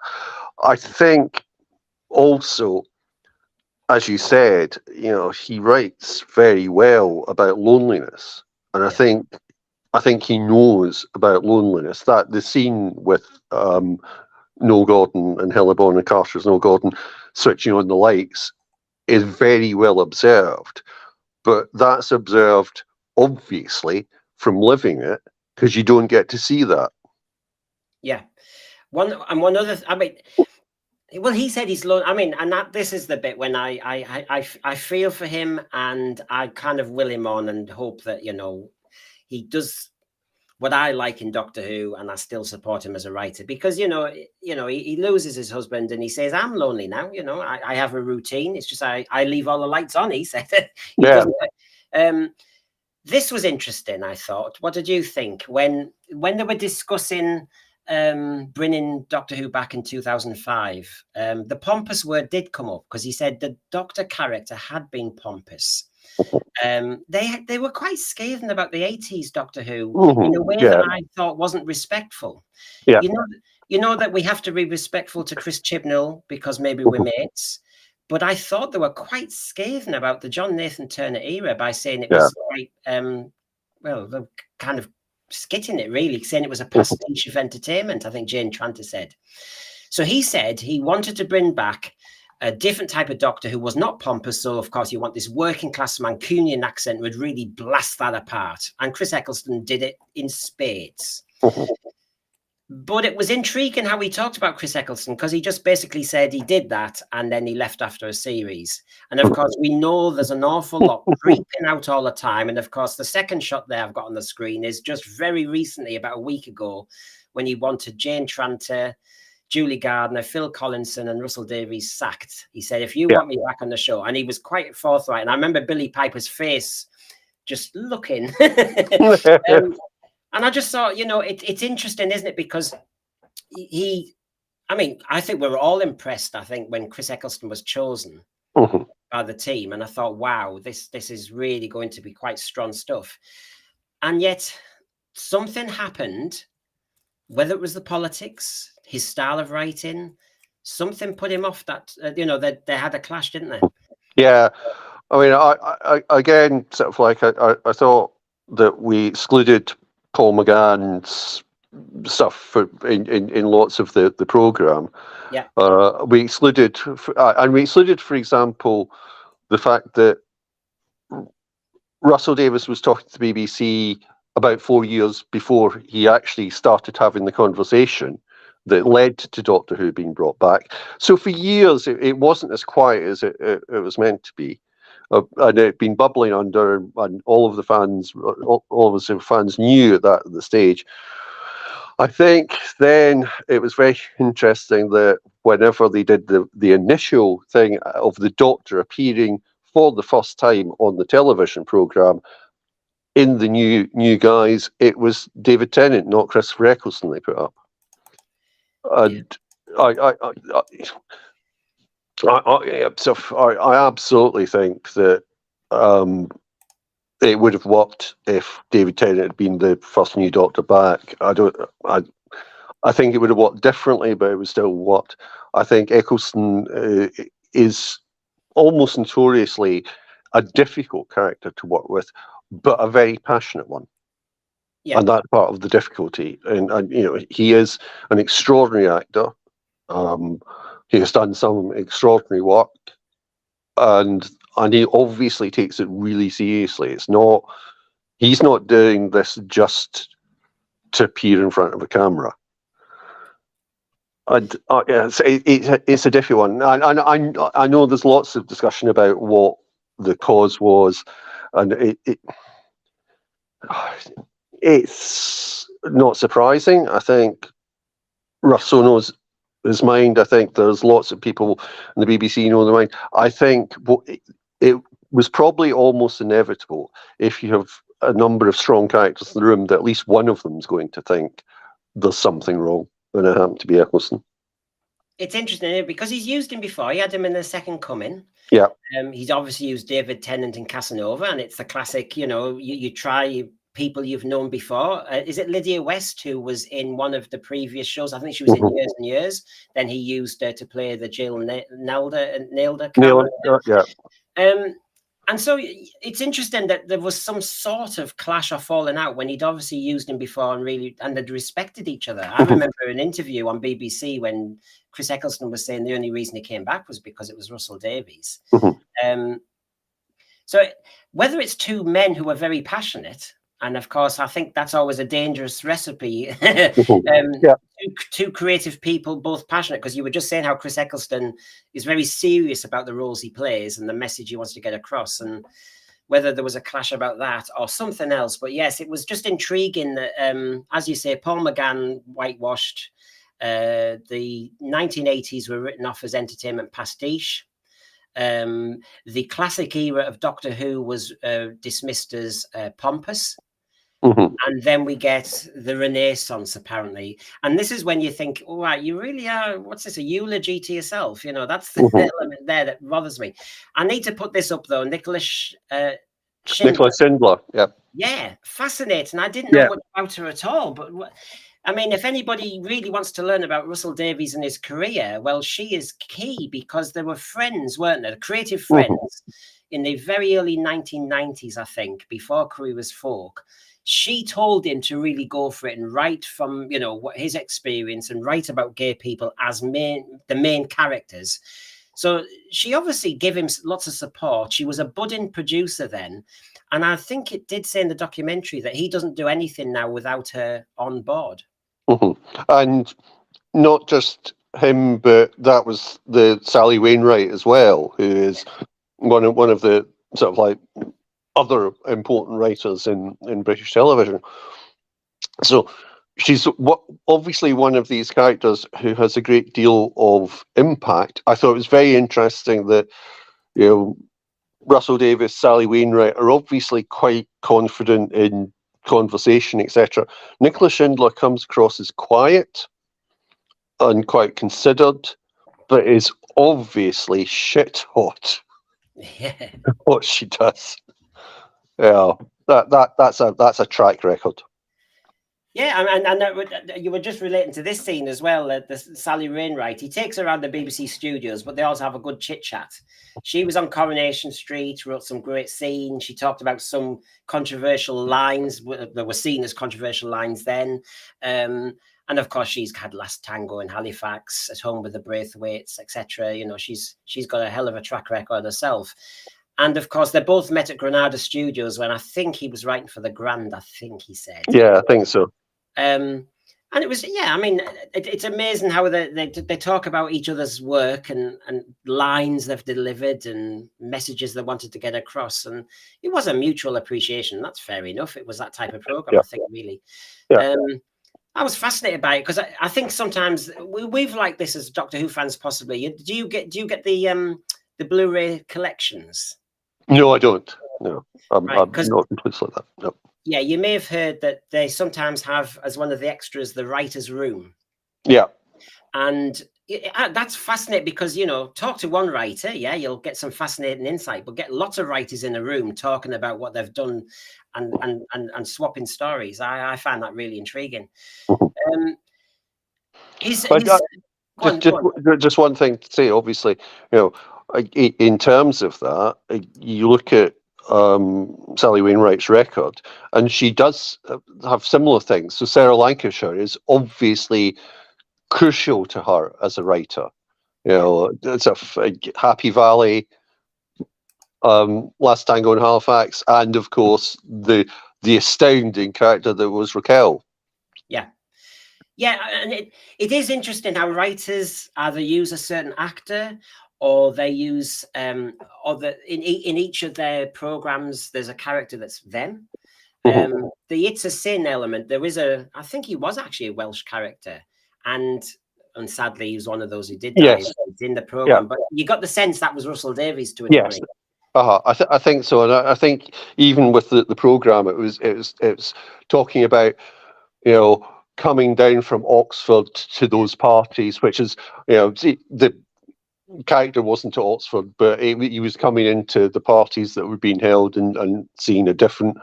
I think also, as you said, he writes very well about loneliness, and I think he knows about loneliness. That the scene with Noel Gordon and Hillibon and Carter's Noel Gordon switching on the lights is very well observed, but that's observed obviously from living it, because you don't get to see that. Yeah. One other. Well, he said he's lonely. I mean, and this is the bit when I feel for him, and I kind of will him on and hope that he does what I like in Doctor Who, and I still support him as a writer, because he loses his husband and he says, I'm lonely now. I have a routine. It's just I leave all the lights on. He said. This was interesting, I thought. What did you think when they were discussing bringing Doctor Who back in 2005? The pompous word did come up, because he said the Doctor character had been pompous. They were quite scathing about the 80s Doctor Who in a way that I thought wasn't respectful. Yeah. You know that we have to be respectful to Chris Chibnall because maybe we're mates. But I thought they were quite scathing about the John Nathan Turner era by saying it was quite, they're kind of skitting it, really, saying it was a pastiche of entertainment, I think Jane Tranter said. So he said he wanted to bring back a different type of Doctor who was not pompous. So, of course, you want this working class Mancunian accent would really blast that apart. And Chris Eccleston did it in spades. But it was intriguing how he talked about Chris Eccleston, because he just basically said he did that and then he left after a series. And of course, we know there's an awful lot creeping out all the time. And of course, the second shot there I've got on the screen is just very recently, about a week ago, when he wanted Jane Tranter, Julie Gardner, Phil Collinson and Russell Davies sacked. He said, if you want me back on the show. And he was quite forthright. And I remember Billy Piper's face just looking. And I just thought, it's interesting, isn't it? Because I think we were all impressed, I think, when Chris Eccleston was chosen by the team. And I thought, wow, this is really going to be quite strong stuff. And yet something happened, whether it was the politics, his style of writing, something put him off that, that they had a clash, didn't they? Yeah. I mean, I again, sort of like, I thought that we excluded Paul McGann's stuff in lots of the program. Yeah. We excluded, for example, the fact that Russell Davies was talking to the BBC about 4 years before he actually started having the conversation that led to Doctor Who being brought back. So for years, it wasn't as quiet as it was meant to be. And it had been bubbling under, and all of us fans knew at the stage. I think then it was very interesting that whenever they did the initial thing of the Doctor appearing for the first time on the television programme in the new guys, it was David Tennant, not Christopher Eccleston, they put up. And I absolutely think that it would have worked if David Tennant had been the first new Doctor back. I think it would have worked differently, but it would still worked. I think Eccleston is almost notoriously a difficult character to work with, but a very passionate one. Yeah. And that's part of the difficulty. And he is an extraordinary actor. He has done some extraordinary work, and he obviously takes it really seriously. He's not doing this just to appear in front of a camera. And it's a difficult one. I know there's lots of discussion about what the cause was, and it's not surprising. I think Russell knows his mind. I think there's lots of people in the BBC know their mind. I think it was probably almost inevitable if you have a number of strong characters in the room that at least one of them is going to think there's something wrong, and it happened to be Eccleston. It's interesting because he's used him before. He had him in The Second Coming. Yeah. He's obviously used David Tennant in Casanova, and it's the classic, you try people you've known before. Is it Lydia West who was in one of the previous shows? I think she was in Years and Years. Then he used her to play the Jill Nailder character. Yeah. And so it's interesting that there was some sort of clash or falling out when he'd obviously used him before and they'd respected each other. I remember an interview on BBC when Chris Eccleston was saying the only reason he came back was because it was Russell Davies. So whether it's two men who are very passionate, and of course, I think that's always a dangerous recipe. Two creative people, both passionate, because you were just saying how Chris Eccleston is very serious about the roles he plays and the message he wants to get across, and whether there was a clash about that or something else. But yes, it was just intriguing that, as you say, Paul McGann whitewashed. The 1980s were written off as entertainment pastiche. The classic era of Doctor Who was dismissed as pompous. And then we get the Renaissance, apparently. And this is when you think, all right, you really are, what's this, a eulogy to yourself? That's the element there that bothers me. I need to put this up, though. Nicholas Schindler, yeah. Yeah, fascinating. I didn't know much about her at all. But, I mean, if anybody really wants to learn about Russell Davies and his career, well, she is key because there were friends, weren't there? Creative friends in the very early 1990s, I think, before Career was Folk. She told him to really go for it and write from, what his experience and write about gay people as the main characters. So she obviously gave him lots of support. She was a budding producer then. And I think it did say in the documentary that he doesn't do anything now without her on board. And not just him, but that was the Sally Wainwright as well, who is one of the sort of like other important writers in British television. So she's obviously one of these characters who has a great deal of impact. I thought it was very interesting that, Russell Davies, Sally Wainwright are obviously quite confident in conversation, etc. Nicholas Schindler comes across as quiet and quite considered, but is obviously shit hot. Yeah, what she does. Yeah, that's a track record. Yeah, and you were just relating to this scene as well. The Sally Wainwright, he takes her around the BBC studios, but they also have a good chit chat. She was on Coronation Street, wrote some great scenes. She talked about some controversial lines that were seen as controversial lines then. And of course, she's had Last Tango in Halifax, At Home with the Braithwaites, etc. She's got a hell of a track record herself. And of course, they both met at Granada Studios when I think he was writing for The Grand, I think he said. Yeah, I think so. And it was, I mean, it's amazing how they talk about each other's work and lines they've delivered and messages they wanted to get across. And it was a mutual appreciation. That's fair enough. It was that type of program, I think, really. Yeah. I was fascinated by it because I think sometimes we've liked this as Doctor Who fans, possibly. Do you get the Blu-ray collections? No, I don't. No, I'm Right, not completely like that. No. Yeah, you may have heard that they sometimes have, as one of the extras, the writer's room. Yeah. And that's fascinating because, talk to one writer, you'll get some fascinating insight, but get lots of writers in a room talking about what they've done and swapping stories. I find that really intriguing. Just one thing to say, obviously, in terms of that, you look at Sally Wainwright's record, and she does have similar things. So Sarah Lancashire is obviously crucial to her as a writer. It's a Happy Valley, Last Tango in Halifax, and of course the astounding character that was Raquel. Yeah, and it is interesting how writers either use a certain actor or they use in each of their programs there's a character that's them. The It's a Sin element, there is I think he was actually a Welsh character, and sadly he was one of those who did die in the program. But you got the sense that was Russell Davies to a degree. I think so, and I think even with the program, it was talking about, you know, coming down from Oxford to those parties, which is, you know, the character wasn't at Oxford, but he was coming into the parties that were being held and seeing a different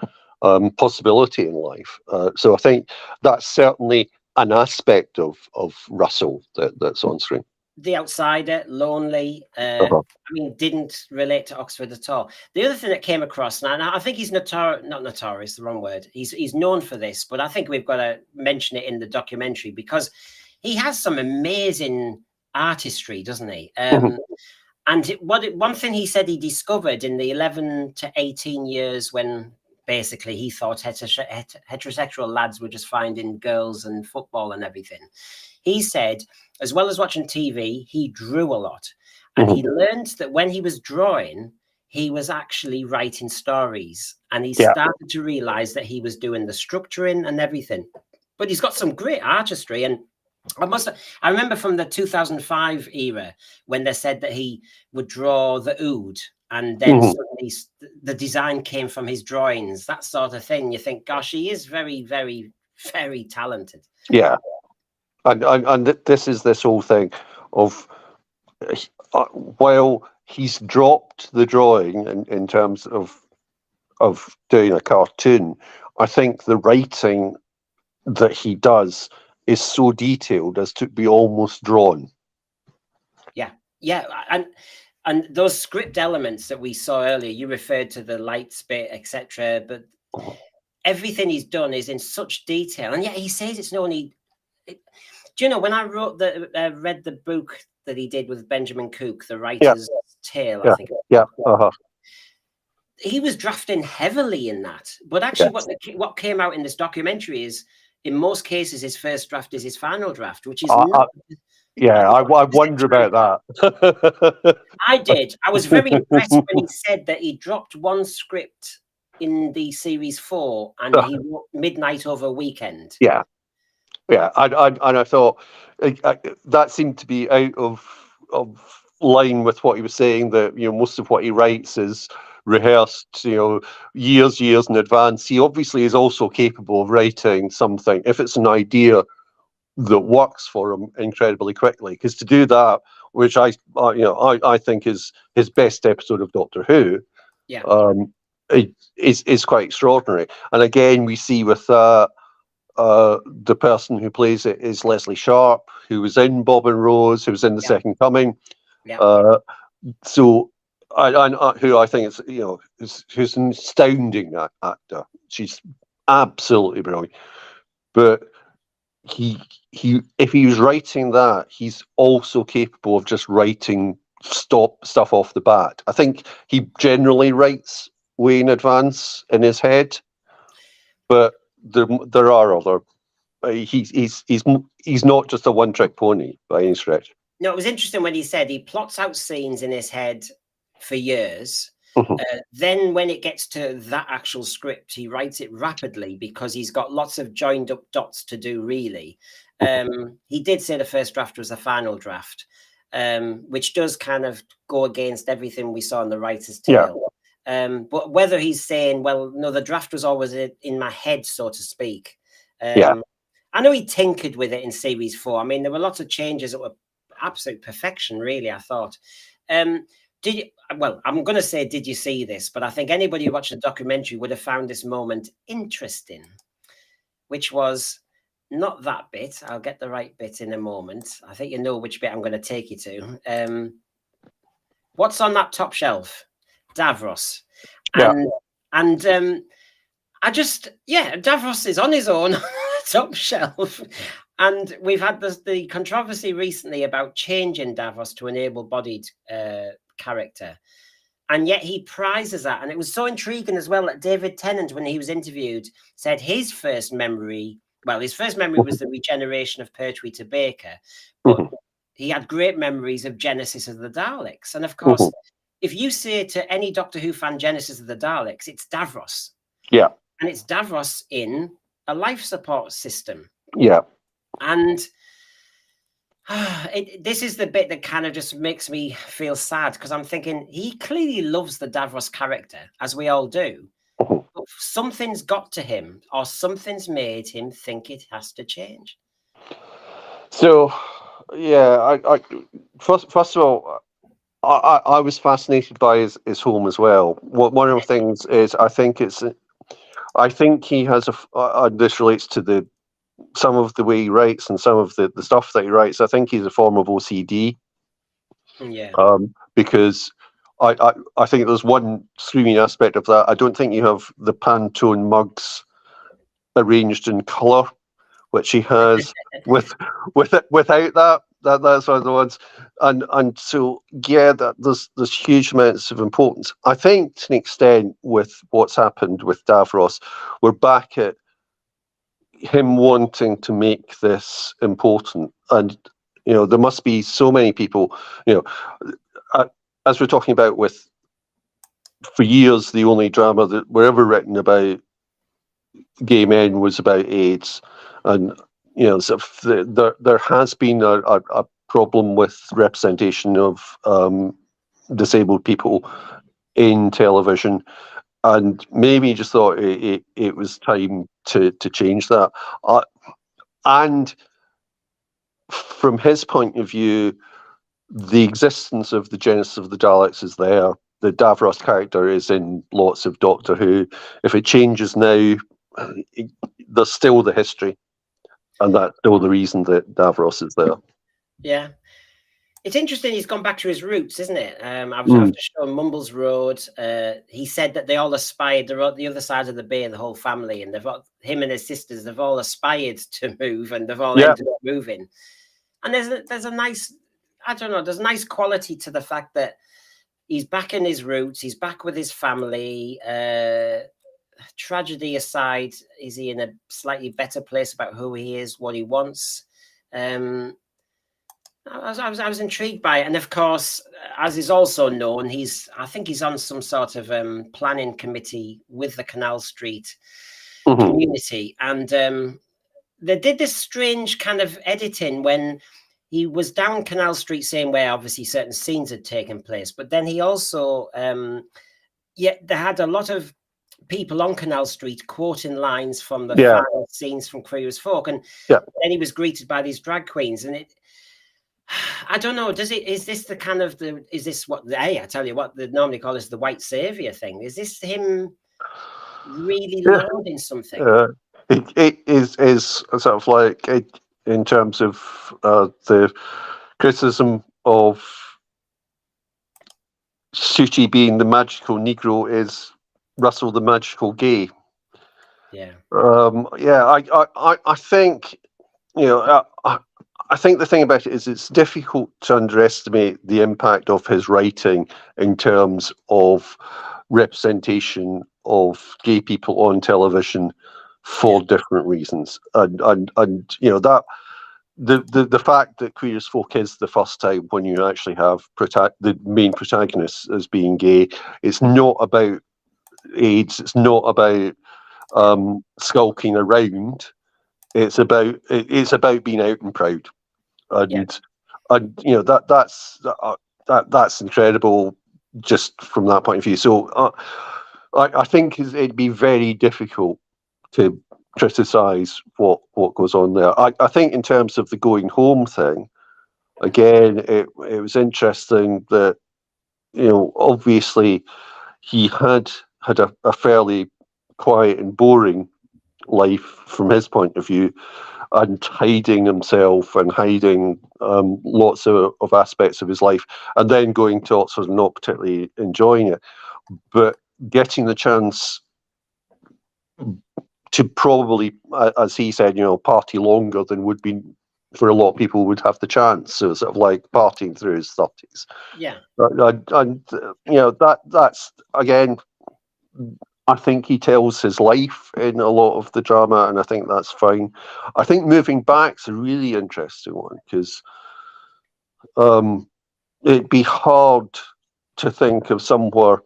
possibility in life. So I think that's certainly an aspect of Russell that's on screen. The outsider, lonely. Uh-huh. I mean, didn't relate to Oxford at all. The other thing that came across, and I think he's not notorious, the wrong word. He's known for this, but I think we've got to mention it in the documentary because he has some amazing artistry, doesn't he? And one thing he said he discovered in the 11 to 18 years when basically he thought heterosexual lads were just finding girls and football and everything. He said, as well as watching TV, he drew a lot. And he learned that when he was drawing, he was actually writing stories. And he started to realize that he was doing the structuring and everything. But he's got some great artistry. And I remember from the 2005 era when they said that he would draw the Ood, and then suddenly the design came from his drawings, that sort of thing. You think, gosh, he is very, very, very talented. Yeah. And this is this whole thing of while he's dropped the drawing in terms of doing a cartoon, I think the writing that he does is so detailed as to be almost drawn. Yeah, and those script elements that we saw earlier, you referred to the lights bit, etc. But everything he's done is in such detail, and yet he says it's not only. Do you know when I read the book that he did with Benjamin Cook, The Writer's Tale? I think. He was drafting heavily in that, but actually, what came out in this documentary is, in most cases, his first draft is his final draft, which is not. I wonder about that. I did. I was very impressed when he said that he dropped one script in the series 4 and he wrote midnight over a weekend. Yeah. And I thought that seemed to be out of line with what he was saying, that, you know, most of what he writes is rehearsed, you know, years in advance. He obviously is also capable of writing something if it's an idea that works for him incredibly quickly, because to do that, which I think is his best episode of Doctor Who, is quite extraordinary. And again, we see with the person who plays it is Leslie Sharp, who was in Bob and Rose, who was in The Second Coming. So who I think is, you know, who's an astounding actor. She's absolutely brilliant. But if he was writing that, he's also capable of just writing stuff off the bat. I think he generally writes way in advance in his head, but there are other. He's not just a one-trick pony by any stretch. No, it was interesting when he said he plots out scenes in his head for years. Then when it gets to that actual script, he writes it rapidly because he's got lots of joined up dots to do, really. He did say the first draft was the final draft, which does kind of go against everything we saw in The Writer's Tale. But whether he's saying, well, no, the draft was always in my head, so to speak. I know he tinkered with it in series 4. I mean, there were lots of changes that were absolute perfection, really, I thought. I'm going to say, did you see this? But I think anybody who watched the documentary would have found this moment interesting, which was not that bit. I'll get the right bit in a moment. I think you know which bit I'm going to take you to. What's on that top shelf? Davros. And Davros is on his own top shelf. And we've had the controversy recently about changing Davros to an able-bodied character. And yet he prizes that. And it was so intriguing as well that David Tennant, when he was interviewed, said his first memory was the regeneration of Pertwee to Baker. But he had great memories of Genesis of the Daleks. And of course, if you say to any Doctor Who fan Genesis of the Daleks, it's Davros. Yeah. And it's Davros in a life support system. Yeah. And This is the bit that kind of just makes me feel sad, because I'm thinking he clearly loves the Davros character, as we all do. Mhm. But something's got to him, or something's made him think it has to change. So, yeah, first of all, I was fascinated by his home as well. One of the things is I think he has this relates to some of the way he writes and some of the stuff that he writes. I think he's a form of OCD, Yeah. because I think there's one screaming aspect of that. I don't think you have the Pantone mugs arranged in colour, which he has without that's one of the ones. And so yeah, that there's huge amounts of importance. I think to an extent with what's happened with Davros, we're back at him wanting to make this important. And there must be so many people, as we're talking about with, for years the only drama that were ever written about gay men was about AIDS. And there has been a problem with representation of disabled people in television, and maybe he just thought it was time to change that. And from his point of view, the existence of the Genesis of the Daleks is there. The Davros character is in lots of Doctor Who. If it changes now, there's still the history, and that's still the reason that Davros is there. Yeah. It's interesting he's gone back to his roots, isn't it? After showing Mumbles Road, he said that they all aspired, they're on the other side of the bay, the whole family, and him and his sisters, they've all aspired to move, and they've all ended up moving. And there's a nice, I don't know, there's a nice quality to the fact that he's back in his roots, he's back with his family. Tragedy aside, is he in a slightly better place about who he is, what he wants? I was intrigued by it, and of course, as is also known, I think he's on some sort of planning committee with the Canal Street community, and they did this strange kind of editing when he was down Canal Street, saying where obviously certain scenes had taken place, but then he also, they had a lot of people on Canal Street quoting lines from the final scenes from Queer as Folk, and then he was greeted by these drag queens, and I don't know. Is this the kind of is this what I tell you what they normally call this the white savior thing? Is this him really lauding something? It is sort of like in terms of the criticism of Suchi being the magical Negro is Russell the magical gay. Yeah. I think I think the thing about it is it's difficult to underestimate the impact of his writing in terms of representation of gay people on television for different reasons, and that the fact that Queer as Folk is the first time when you actually have the main protagonist as being gay, it's not about AIDS, it's not about skulking around. It's about being out and proud. And that's incredible just from that point of view. So I think it'd be very difficult to criticize what goes on there. I think in terms of the going home thing, again, it was interesting that obviously he had a fairly quiet and boring life from his point of view, and hiding himself and hiding lots of aspects of his life, and then going to Oxford and not particularly enjoying it, but getting the chance to probably, as he said, party longer than would be for a lot of people would have the chance. So sort of like partying through his 30s. Yeah. And that's again, I think he tells his life in a lot of the drama, and I think that's fine. I think moving back's a really interesting one, because it'd be hard to think of somewhere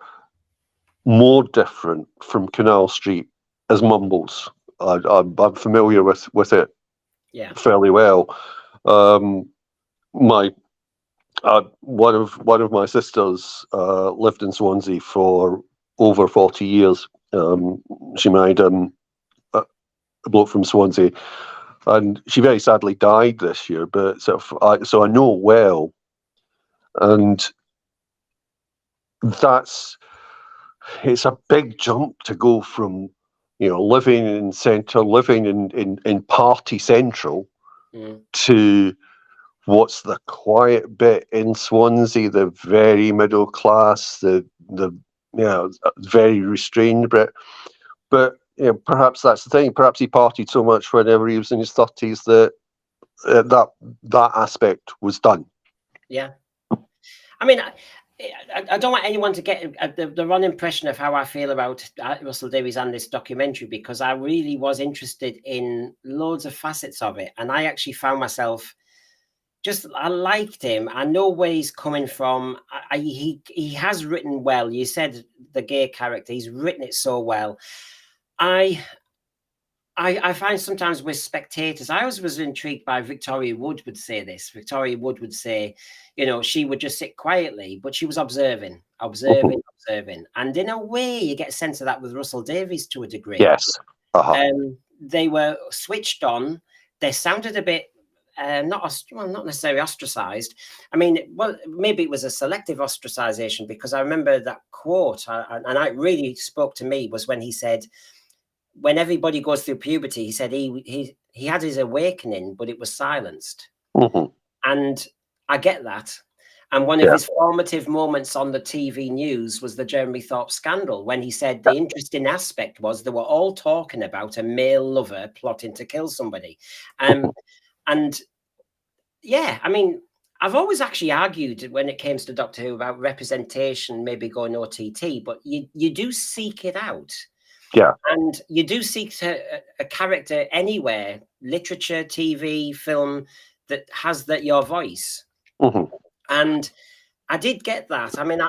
more different from Canal Street as Mumbles. I'm familiar with it fairly well. my one of my sisters lived in Swansea for over 40 years. She married a bloke from Swansea, and she very sadly died this year. But so I know well, and it's a big jump to go from living in centre, living in Party Central, to what's the quiet bit in Swansea, the very middle class, the very restrained bit. But perhaps that's the thing. Perhaps he partied so much whenever he was in his 30s that that aspect was done. Yeah. I mean, I don't want anyone to get the wrong impression of how I feel about Russell Davies and this documentary, because I really was interested in loads of facets of it. And I actually found myself I liked him. I know where he's coming from. He has written well. You said the gay character, he's written it so well. I find sometimes with spectators, I always was intrigued by Victoria Wood would say this. Victoria Wood would say, she would just sit quietly, but she was observing. And in a way, you get a sense of that with Russell Davies to a degree. Yes. They were switched on. They sounded a bit, not necessarily ostracized. I mean, well, maybe it was a selective ostracization, because I remember that quote, and it really spoke to me, was when he said, when everybody goes through puberty, he said he had his awakening, but it was silenced. And I get that. And one of his formative moments on the TV news was the Jeremy Thorpe scandal, when he said the interesting aspect was they were all talking about a male lover plotting to kill somebody. And yeah, I mean, I've always actually argued when it comes to Doctor Who about representation, maybe going OTT, but you do seek it out. Yeah. And you do seek a character anywhere, literature, TV, film, that has your voice. And I did get that. I mean,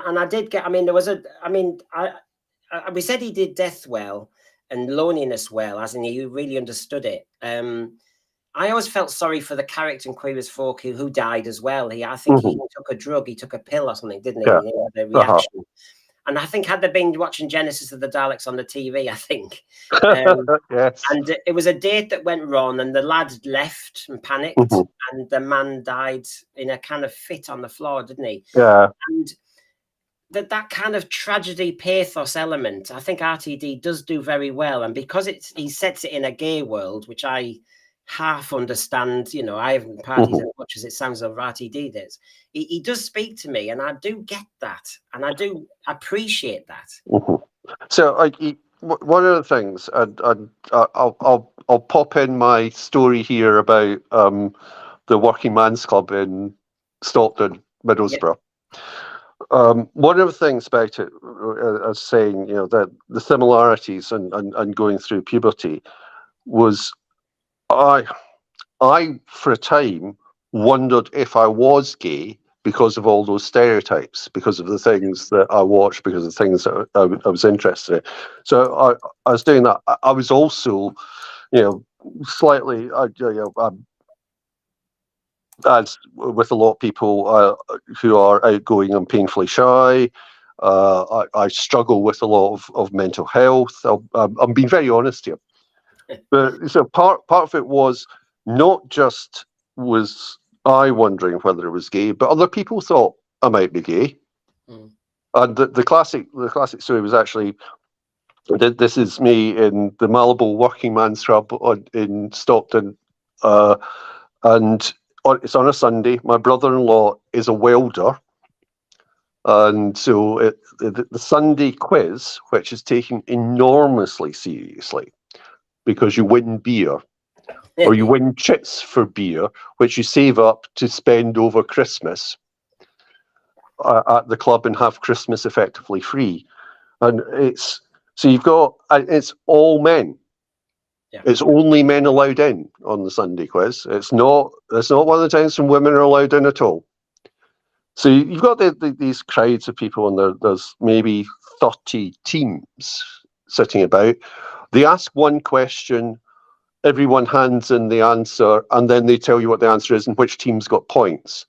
we said he did death well and loneliness well, as in he really understood it. I always felt sorry for the character in Queer as Folk who died as well. I think he took a drug, he took a pill or something, didn't he? Yeah. He had a reaction. And I think had they been watching Genesis of the Daleks on the TV, I think. Yes. And it was a date that went wrong, and the lad left and panicked, and the man died in a kind of fit on the floor, didn't he? Yeah. And that kind of tragedy pathos element, I think RTD does do very well. And because he sets it in a gay world, which I half understand, I haven't partied as much as it sounds of RTD does. He does speak to me, and I do get that, and I do appreciate that. So, one of the things, I'll pop in my story here about the Working Man's Club in Stockton, Middlesbrough. One of the things about it, as saying, that the similarities and going through puberty was, I for a time wondered if I was gay because of all those stereotypes, because of the things that I watched, because of the things that I was interested in. So I was doing that. I was also, slightly, as with a lot of people who are outgoing and painfully shy, I struggle with a lot of mental health. I'm being very honest here. But so part of it was not just was I wondering whether it was gay, but other people thought I might be gay. And the classic story was actually, this is me in the Malibu Working Man's Club in Stockton, and it's on a Sunday. My brother-in-law is a welder, and so the Sunday quiz, which is taken enormously seriously, because you win beer, or you win chits for beer, which you save up to spend over Christmas at the club and have Christmas effectively free. And it's all men. Yeah. It's only men allowed in on the Sunday quiz. It's not one of the times when women are allowed in at all. So you've got these crowds of people, and there's maybe 30 teams sitting about. They ask one question everyone hands in the answer, and then they tell you what the answer is and which team's got points.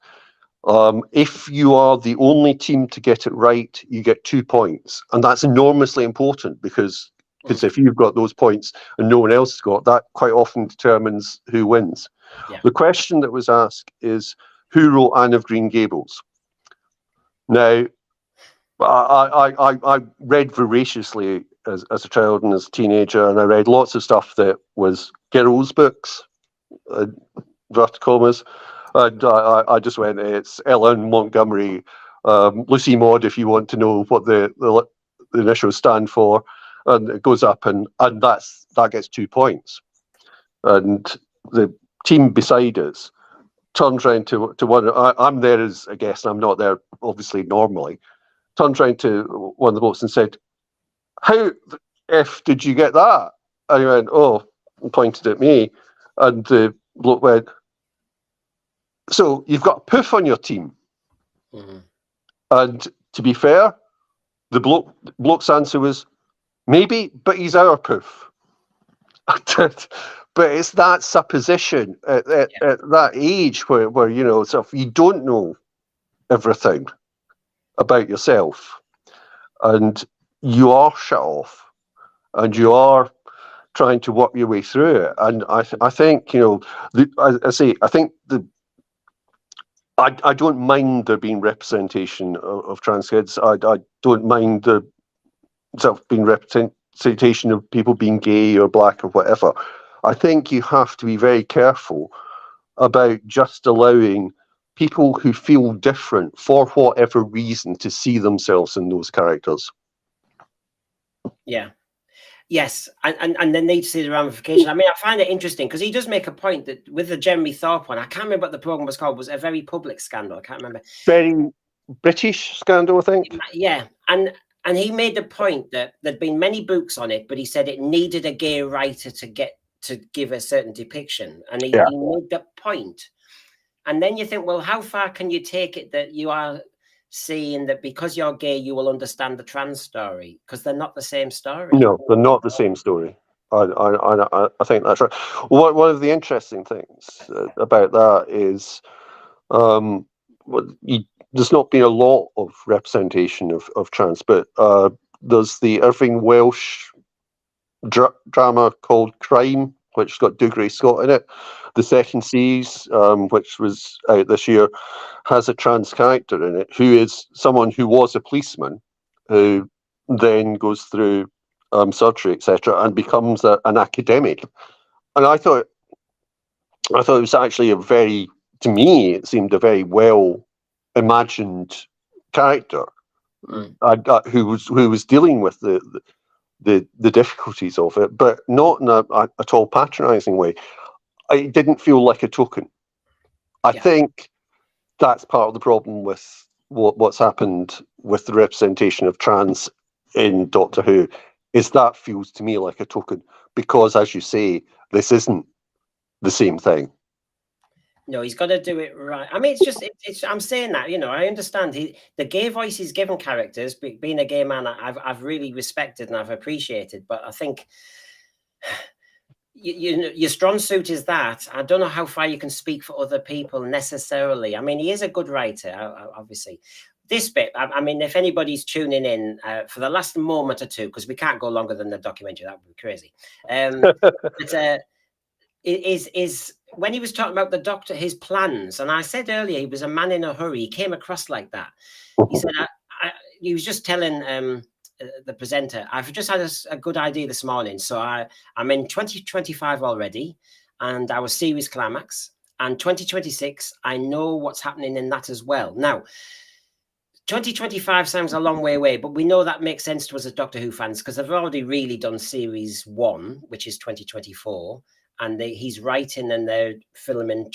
If you are the only team to get it right, you get 2 points, and that's enormously important because if you've got those points and no one else has got, that quite often determines who wins. Yeah. The question that was asked is, who wrote Anne of Green Gables? Now, I read voraciously as a child and as a teenager, and I read lots of stuff that was girls' books, inverted commas, and I just went, it's Ellen Montgomery, Lucy Maud, if you want to know what the initials stand for, and it goes up, and that gets 2 points. And the team beside us turns around to one. I'm there as a guest, and I'm not there obviously normally. Turned around to one of the blokes and said, "How the F did you get that?" And he went, "Oh," and pointed at me, and the bloke went, "So you've got a poof on your team." And to be fair, the bloke's answer was, "Maybe, but he's our poof." But it's that supposition at that age where you know, sort of, you don't know everything about yourself, and you are shut off, and you are trying to work your way through it. And I think, you know, I say, I think I don't mind there being representation of trans kids. I don't mind the sort of being representation of people being gay or black or whatever. I think you have to be very careful about just allowing people who feel different for whatever reason to see themselves in those characters. Yeah. Yes, and then they see the ramification. I mean, I find it interesting because he does make a point that with the Jeremy Thorpe one, I can't remember what the program was called, was a very public scandal. I can't remember. Very British scandal, I think. Yeah, and he made the point that there'd been many books on it, but he said it needed a gay writer to give a certain depiction, and he made that point. And then you think, well, how far can you take it that you are seeing that because you're gay, you will understand the trans story? Because they're not the same story. No, they're not the same story. I think that's right. One of the interesting things about that is there's not been a lot of representation of trans, but there's the Irving Welsh drama called Crime, which got Dougray Scott in it. The second series, which was out this year, has a trans character in it who is someone who was a policeman who then goes through surgery, etc., and becomes an academic. And I thought it was actually to me, it seemed a very well imagined character who was dealing with the difficulties of it, but not in a at all patronising way. It didn't feel like a token. I think that's part of the problem with what's happened with the representation of trans in Doctor Who, is that feels to me like a token, because, as you say, this isn't the same thing. No, he's got to do it right. I mean, it's just, I'm saying that, you know, I understand the gay voice he's given characters, being a gay man, I've really respected and I've appreciated, but I think your strong suit is that. I don't know how far you can speak for other people necessarily. I mean, he is a good writer, obviously. This bit, I mean, if anybody's tuning in for the last moment or two, because we can't go longer than the documentary, that would be crazy. But is when he was talking about the Doctor, his plans, and I said earlier he was a man in a hurry. He came across like that. He said, he was just telling the presenter, I've just had a good idea this morning. So I'm in 2025 already, and our series climax, and 2026, I know what's happening in that as well. Now, 2025 sounds a long way away, but we know that makes sense to us as Doctor Who fans because they've already really done series 1, which is 2024. And he's writing and they're filming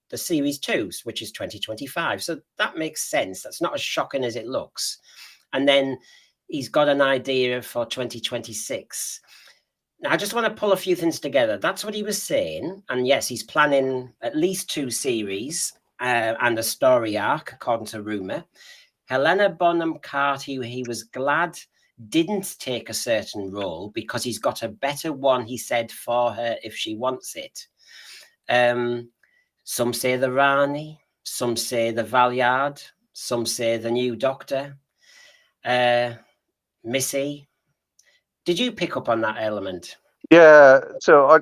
the series 2, which is 2025. So that makes sense. That's not as shocking as it looks. And then he's got an idea for 2026. Now, I just want to pull a few things together. That's what he was saying. And yes, he's planning at least 2 series and a story arc, according to rumour. Helena Bonham Carter, he was glad didn't take a certain role because he's got a better one, he said, for her if she wants it. Some say the Rani, some say the Valeyard, some say the new Doctor. Missy, did you pick up on that element? Yeah. So I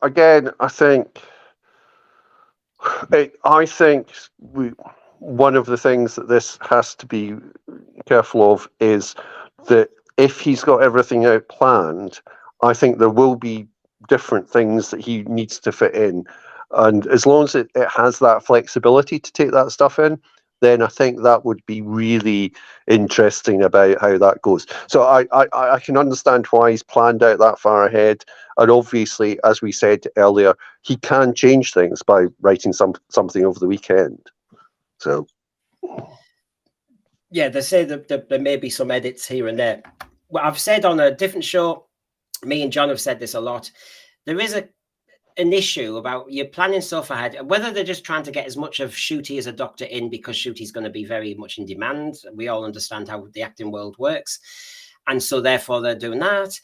again, I think one of the things that this has to be careful of is that if he's got everything out planned, I think there will be different things that he needs to fit in. And as long as it has that flexibility to take that stuff in, then I think that would be really interesting about how that goes. So I can understand why he's planned out that far ahead. And obviously, as we said earlier, he can change things by writing something over the weekend. So yeah, they say that there may be some edits here and there. Well, I've said on a different show, me and John have said this a lot. There is an issue about you're planning so far ahead, whether they're just trying to get as much of Shooty as a Doctor in because Shooty's going to be very much in demand. We all understand how the acting world works. And so therefore they're doing that.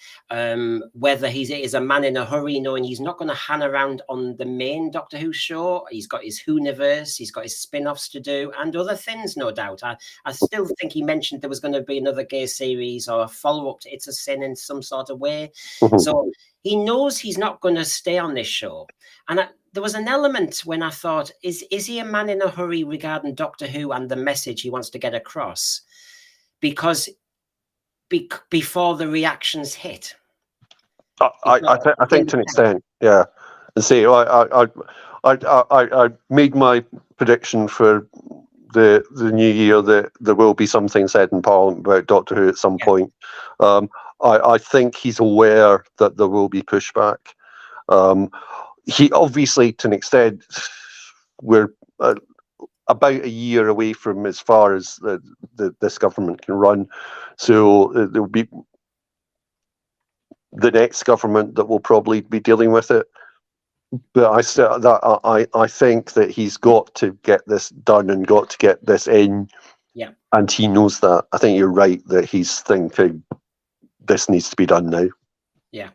Whether he is a man in a hurry, knowing he's not going to hang around on the main Doctor Who show. He's got his Whoniverse, he's got his spin-offs to do and other things, no doubt. I still think he mentioned there was going to be another gay series or a follow-up to It's a Sin in some sort of way. So he knows he's not going to stay on this show. And there was an element when I thought, is he a man in a hurry regarding Doctor Who and the message he wants to get across? Because before the reactions hit. I think to an extent, yeah. And see, I made my prediction for the new year that there will be something said in Parliament about Doctor Who at some point. I think he's aware that there will be pushback. He obviously, to an extent, we're about a year away from as far as this government can run. So there will be the next government that will probably be dealing with it. But I think that he's got to get this done and got to get this in. Yeah. And he knows that. I think you're right that he's thinking this needs to be done now. Yeah.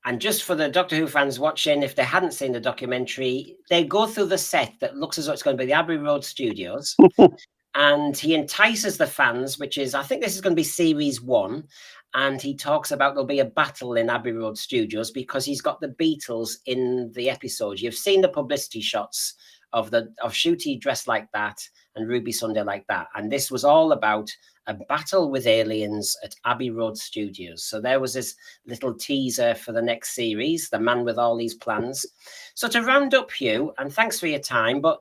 And just for the Doctor Who fans watching, if they hadn't seen the documentary, they go through the set that looks as though it's going to be the Abbey Road Studios. And he entices the fans, which is, I think this is going to be series 1. And he talks about there'll be a battle in Abbey Road Studios because he's got the Beatles in the episode. You've seen the publicity shots of Shooty dressed like that and Ruby Sunday like that. And this was all about a battle with aliens at Abbey Road Studios. So there was this little teaser for the next series, the man with all these plans. So to round up, Hugh, and thanks for your time, but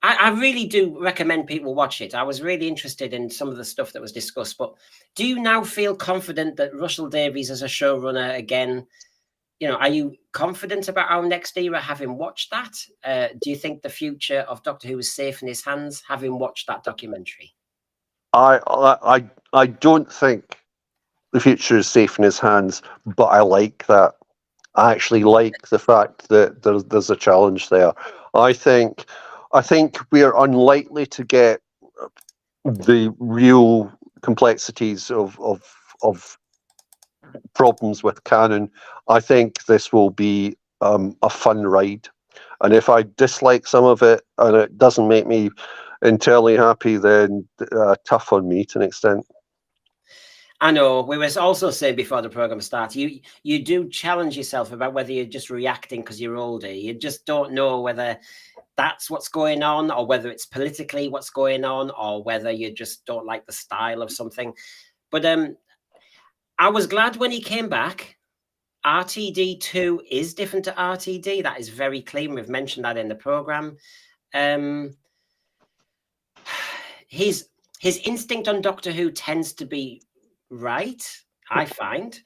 I really do recommend people watch it. I was really interested in some of the stuff that was discussed, but do you now feel confident that Russell Davies as a showrunner again, are you confident about our next era having watched that? Do you think the future of Doctor Who is safe in his hands having watched that documentary? I don't think the future is safe in his hands, but I like that. I actually like the fact that there's a challenge there. I think we're unlikely to get the real complexities of problems with canon. I think this will be a fun ride. And if I dislike some of it and it doesn't make me entirely happy, then tough on me to an extent. I know. We were also saying before the program started, you do challenge yourself about whether you're just reacting because you're older. You just don't know whether that's what's going on or whether it's politically what's going on or whether you just don't like the style of something. But I was glad when he came back. RTD2 is different to RTD. That is very clear. We've mentioned that in the program. His instinct on Doctor Who tends to be right, I find.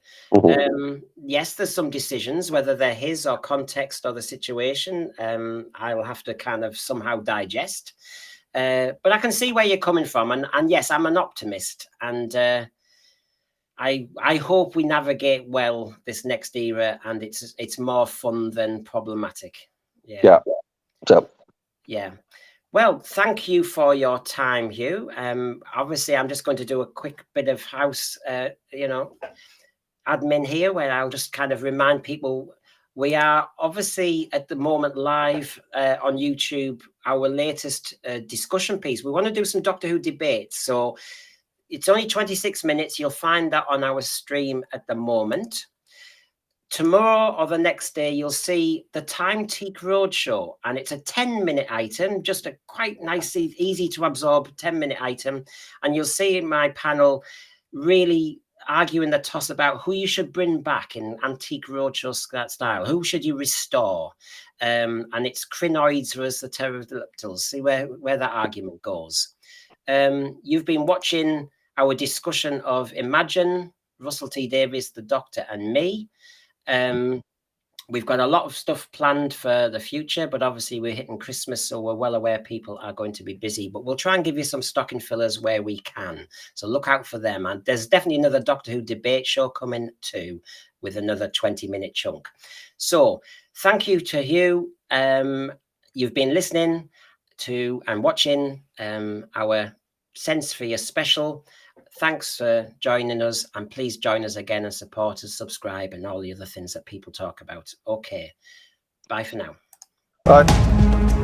Yes, there's some decisions, whether they're his or context or the situation, I'll have to kind of somehow digest. But I can see where you're coming from. And yes, I'm an optimist. And I hope we navigate well this next era and it's more fun than problematic. Yeah. So. Yeah. Well, thank you for your time, Hugh. Obviously, I'm just going to do a quick bit of house, admin here, where I'll just kind of remind people we are obviously at the moment live on YouTube, our latest discussion piece. We want to do some Doctor Who debates. So it's only 26 minutes. You'll find that on our stream at the moment. Tomorrow or the next day, you'll see the Time Teak Roadshow, and it's a 10-minute item, just a quite nicely easy to absorb 10-minute item. And you'll see my panel really arguing the toss about who you should bring back in Antique Roadshow style. Who should you restore? And it's crinoids versus the pterodactyls. See where that argument goes. You've been watching our discussion of Imagine, Russell T Davies, the Doctor, and me. We've got a lot of stuff planned for the future, but obviously we're hitting Christmas, so we're well aware people are going to be busy, but we'll try and give you some stocking fillers where we can. So look out for them. And there's definitely another Doctor Who debate show coming too, with another 20-minute chunk. So thank you to Hugh. You've been listening to and watching our Sense for Your special. Thanks for joining us, and please join us again and support us, subscribe, and all the other things that people talk about. Okay, bye for now. Bye.